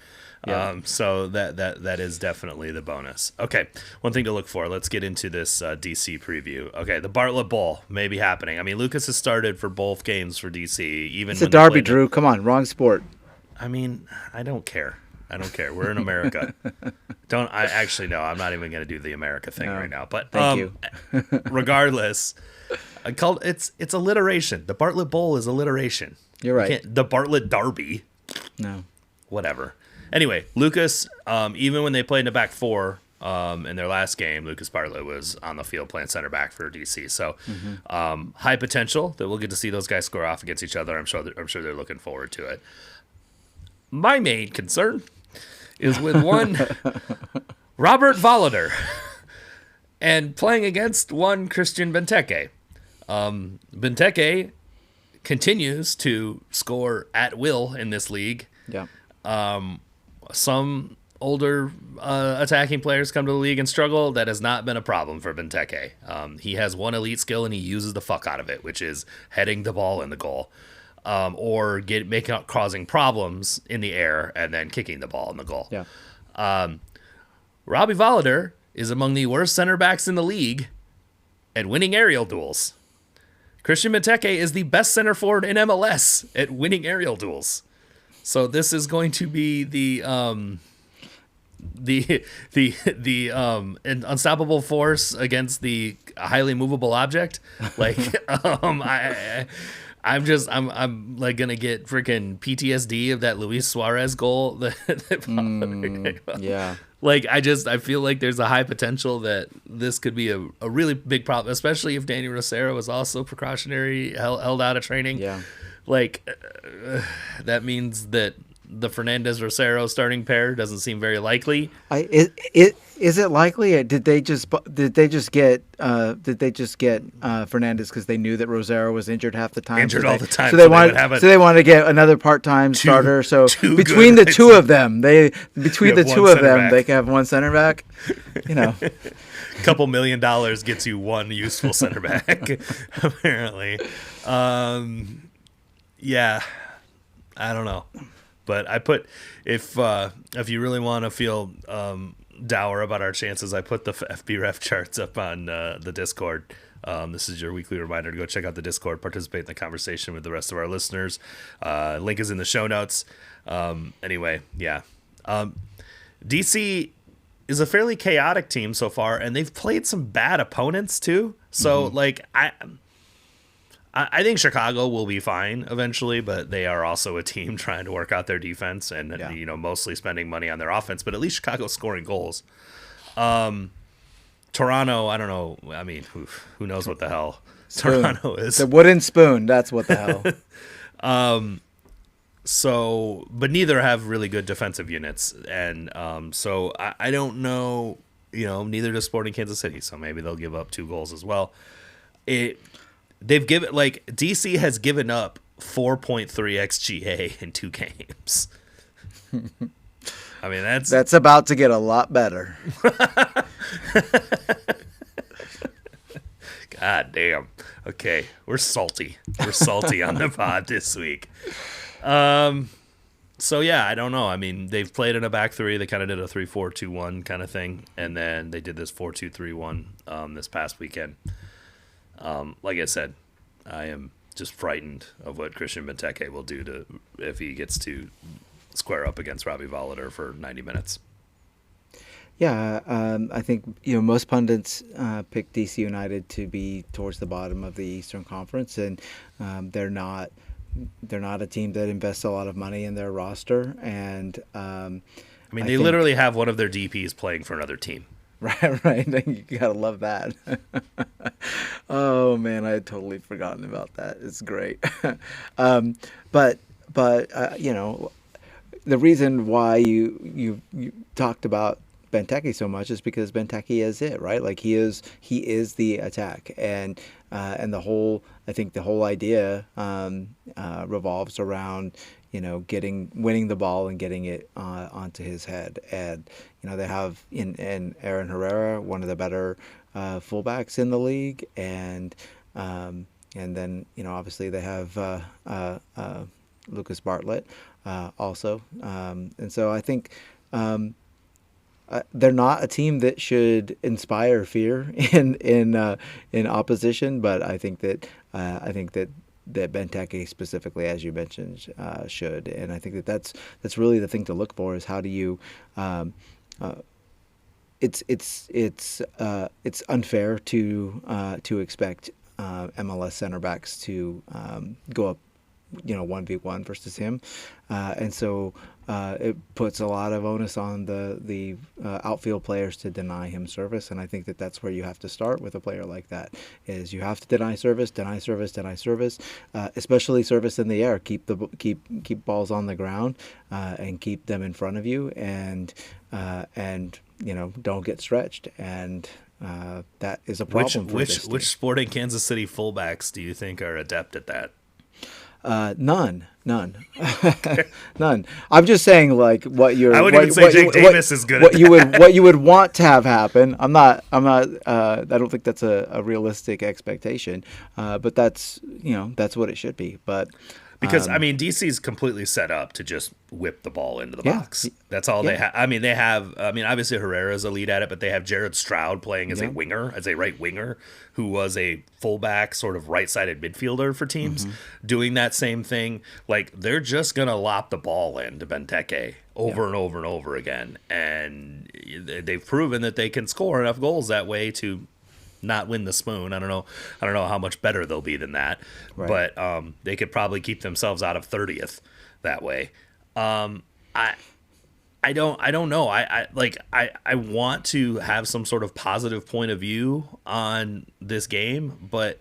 Yeah. So that is definitely the bonus. Okay, one thing to look for. Let's get into this DC preview. Okay, the Bartlett Bowl may be happening. I mean, Lucas has started for both games for DC. Even it's a derby, Drew. Come on, wrong sport. I mean, I don't care. We're in America. I'm not even going to do the America thing right now. But thank you. Regardless, it's alliteration. The Bartlett Bowl is alliteration. You're right. The Bartlett Derby. No. Whatever. Anyway, Lucas, even when they played in the back four in their last game, Lucas Bartlett was on the field playing center back for DC. So high potential that we'll get to see those guys score off against each other. I'm sure they're looking forward to it. My main concern is with one Robert Volleder and playing against one Christian Benteke. Benteke continues to score at will in this league. Yeah. Some older attacking players come to the league and struggle. That has not been a problem for Benteke. He has one elite skill and he uses the fuck out of it, which is heading the ball in the goal. or causing problems in the air and then kicking the ball in the goal. Yeah. Robbie Volleder is among the worst center backs in the league at winning aerial duels. Christian Benteke is the best center forward in MLS at winning aerial duels. So this is going to be the unstoppable force against the highly movable object. Like I'm like gonna get freaking PTSD of that Luis Suarez goal. Yeah. Like I feel like there's a high potential that this could be a really big problem, especially if Danny Rosero was also precautionary held out of training. Yeah. Like that means that the Fernandez-Rosero starting pair doesn't seem very likely. Is it likely? Did they just get Fernandez because they knew that Rosero was injured half the time? Injured all the time. So they wanted to get another part-time starter. So between the two of them, they can have one center back. You know, a couple $1 million gets you one useful center back, apparently. Yeah, I don't know. But I put, if you really want to feel dour about our chances, I put the FB ref charts up on the Discord. This is your weekly reminder to go check out the Discord, participate in the conversation with the rest of our listeners. Link is in the show notes. Anyway, yeah. DC is a fairly chaotic team so far, and they've played some bad opponents too. So, like, I think Chicago will be fine eventually, but they are also a team trying to work out their defense and mostly spending money on their offense. But at least Chicago's scoring goals. Toronto, I don't know. I mean, who knows what the hell Toronto is? The wooden spoon. That's what the hell. So, but neither have really good defensive units, and so I don't know. Neither does Sporting Kansas City. So maybe they'll give up 2 goals as well. DC has given up 4.3 xGA in 2 games. I mean, that's about to get a lot better. God damn. Okay, we're salty. We're salty on the pod this week. So yeah, I don't know. I mean, they've played in a back three. They kind of did a 3-4-2-1 kind of thing, and then they did this 4-2-3-1 this past weekend. Like I said, I am just frightened of what Christian Benteke will do if he gets to square up against Robbie Volleder for 90 minutes. Yeah, I think most pundits pick DC United to be towards the bottom of the Eastern Conference, and they're not a team that invests a lot of money in their roster, and they literally have one of their DPs playing for another team. Right. You gotta love that. Oh man, I had totally forgotten about that. It's great. But the reason why you talked about Benteke so much is because Benteke is it, right? Like he is the attack, and the whole idea revolves around winning the ball and getting it onto his head. And they have in Aaron Herrera, one of the better fullbacks in the league, and then obviously they have Lucas Bartlett also, and so I think they're not a team that should inspire fear in opposition, but I think that Benteke specifically, as you mentioned, should, and I think that's really the thing to look for is how do you. It's unfair to expect MLS center backs to go up 1v1 versus him, and so it puts a lot of onus on the outfield players to deny him service, and I think that's where you have to start with a player like that. Is you have to deny service, especially service in the air. Keep balls on the ground, and keep them in front of you, and don't get stretched, and that is a problem. Which Sporting Kansas City fullbacks do you think are adept at that? None. None. I'm just saying, like, what you're. I wouldn't even say Jake Davis is good. What you would want to have happen. I'm not. I don't think that's a realistic expectation. But that's what it should be. But Because I mean, DC's completely set up to just whip the ball into the Yeah. box. That's all they have. I mean, they have. I mean, obviously Herrera's elite at it, but they have Jared Stroud playing as a winger, as a right winger, who was a fullback, sort of right-sided midfielder for teams, doing that same thing. Like they're just gonna lop the ball into Benteke over and over and over again, and they've proven that they can score enough goals that way to not win the spoon. I don't know how much better they'll be than that, but they could probably keep themselves out of 30th that way. I don't know. I want to have some sort of positive point of view on this game, but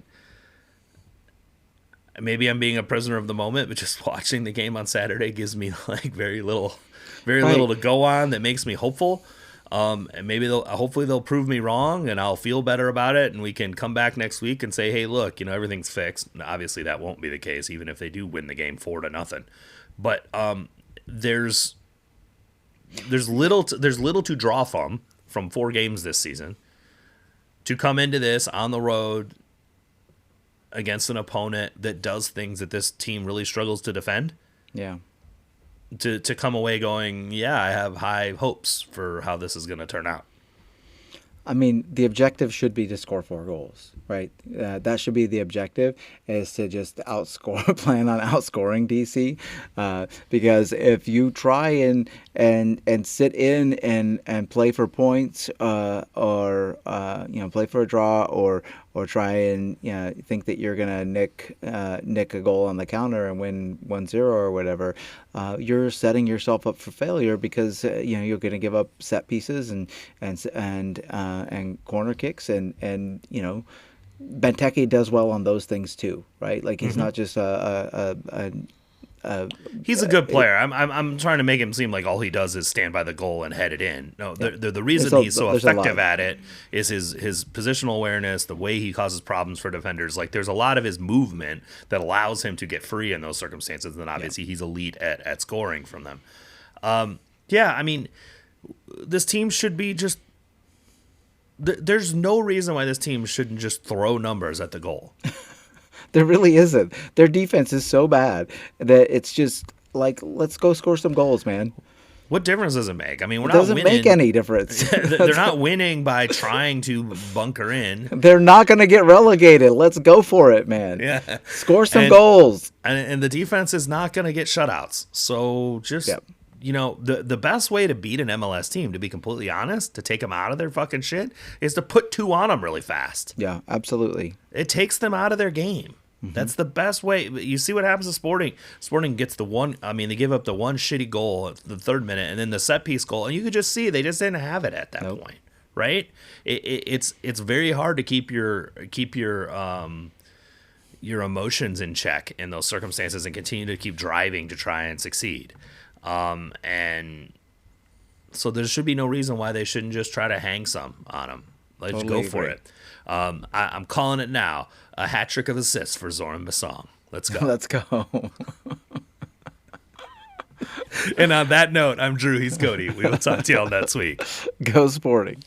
maybe I'm being a prisoner of the moment. But just watching the game on Saturday gives me like very little to go on that makes me hopeful. And maybe hopefully they'll prove me wrong and I'll feel better about it. And we can come back next week and say, hey, look, everything's fixed. And obviously that won't be the case, even if they do win the game 4-0. But, there's little to draw from 4 games this season to come into this on the road against an opponent that does things that this team really struggles to defend. Yeah. To come away going, yeah, I have high hopes for how this is going to turn out. I mean, the objective should be to score 4 goals, right? That should be the objective, is to just plan on outscoring DC. Because if you try and sit in and play for points, or play for a draw, or try and think that you're gonna nick a goal on the counter and win 1-0 or whatever, you're setting yourself up for failure, because you're gonna give up set pieces and corner kicks, and Benteke does well on those things too, right? Like he's not just he's a good player. I'm trying to make him seem like all he does is stand by the goal and head it in. No, the reason he's so effective at it is his positional awareness, the way he causes problems for defenders. Like there's a lot of his movement that allows him to get free in those circumstances. And then obviously he's elite at scoring from them. I mean, this team should be just. There's no reason why this team shouldn't just throw numbers at the goal. There really isn't. Their defense is so bad that it's just like, let's go score some goals, man. What difference does it make? I mean, It doesn't make any difference. They're not winning by trying to bunker in. They're not going to get relegated. Let's go for it, man. Yeah. Score some goals. And the defense is not going to get shutouts. So just... Yep. The best way to beat an MLS team, to be completely honest, to take them out of their fucking shit, is to put 2 on them really fast. Yeah, absolutely. It takes them out of their game. That's the best way. You see what happens to Sporting. Sporting gets the one. I mean, they give up the one shitty goal at the 3rd minute, and then the set piece goal, and you could just see they just didn't have it at that point, right? It's very hard to keep your emotions in check in those circumstances and continue to keep driving to try and succeed. And so there should be no reason why they shouldn't just try to hang some on them. Let's go for it. I'm calling it now. A hat trick of assists for Zoran Basong. Let's go. Let's go. And on that note, I'm Drew. He's Cody. We will talk to y'all next week. Go Sporting.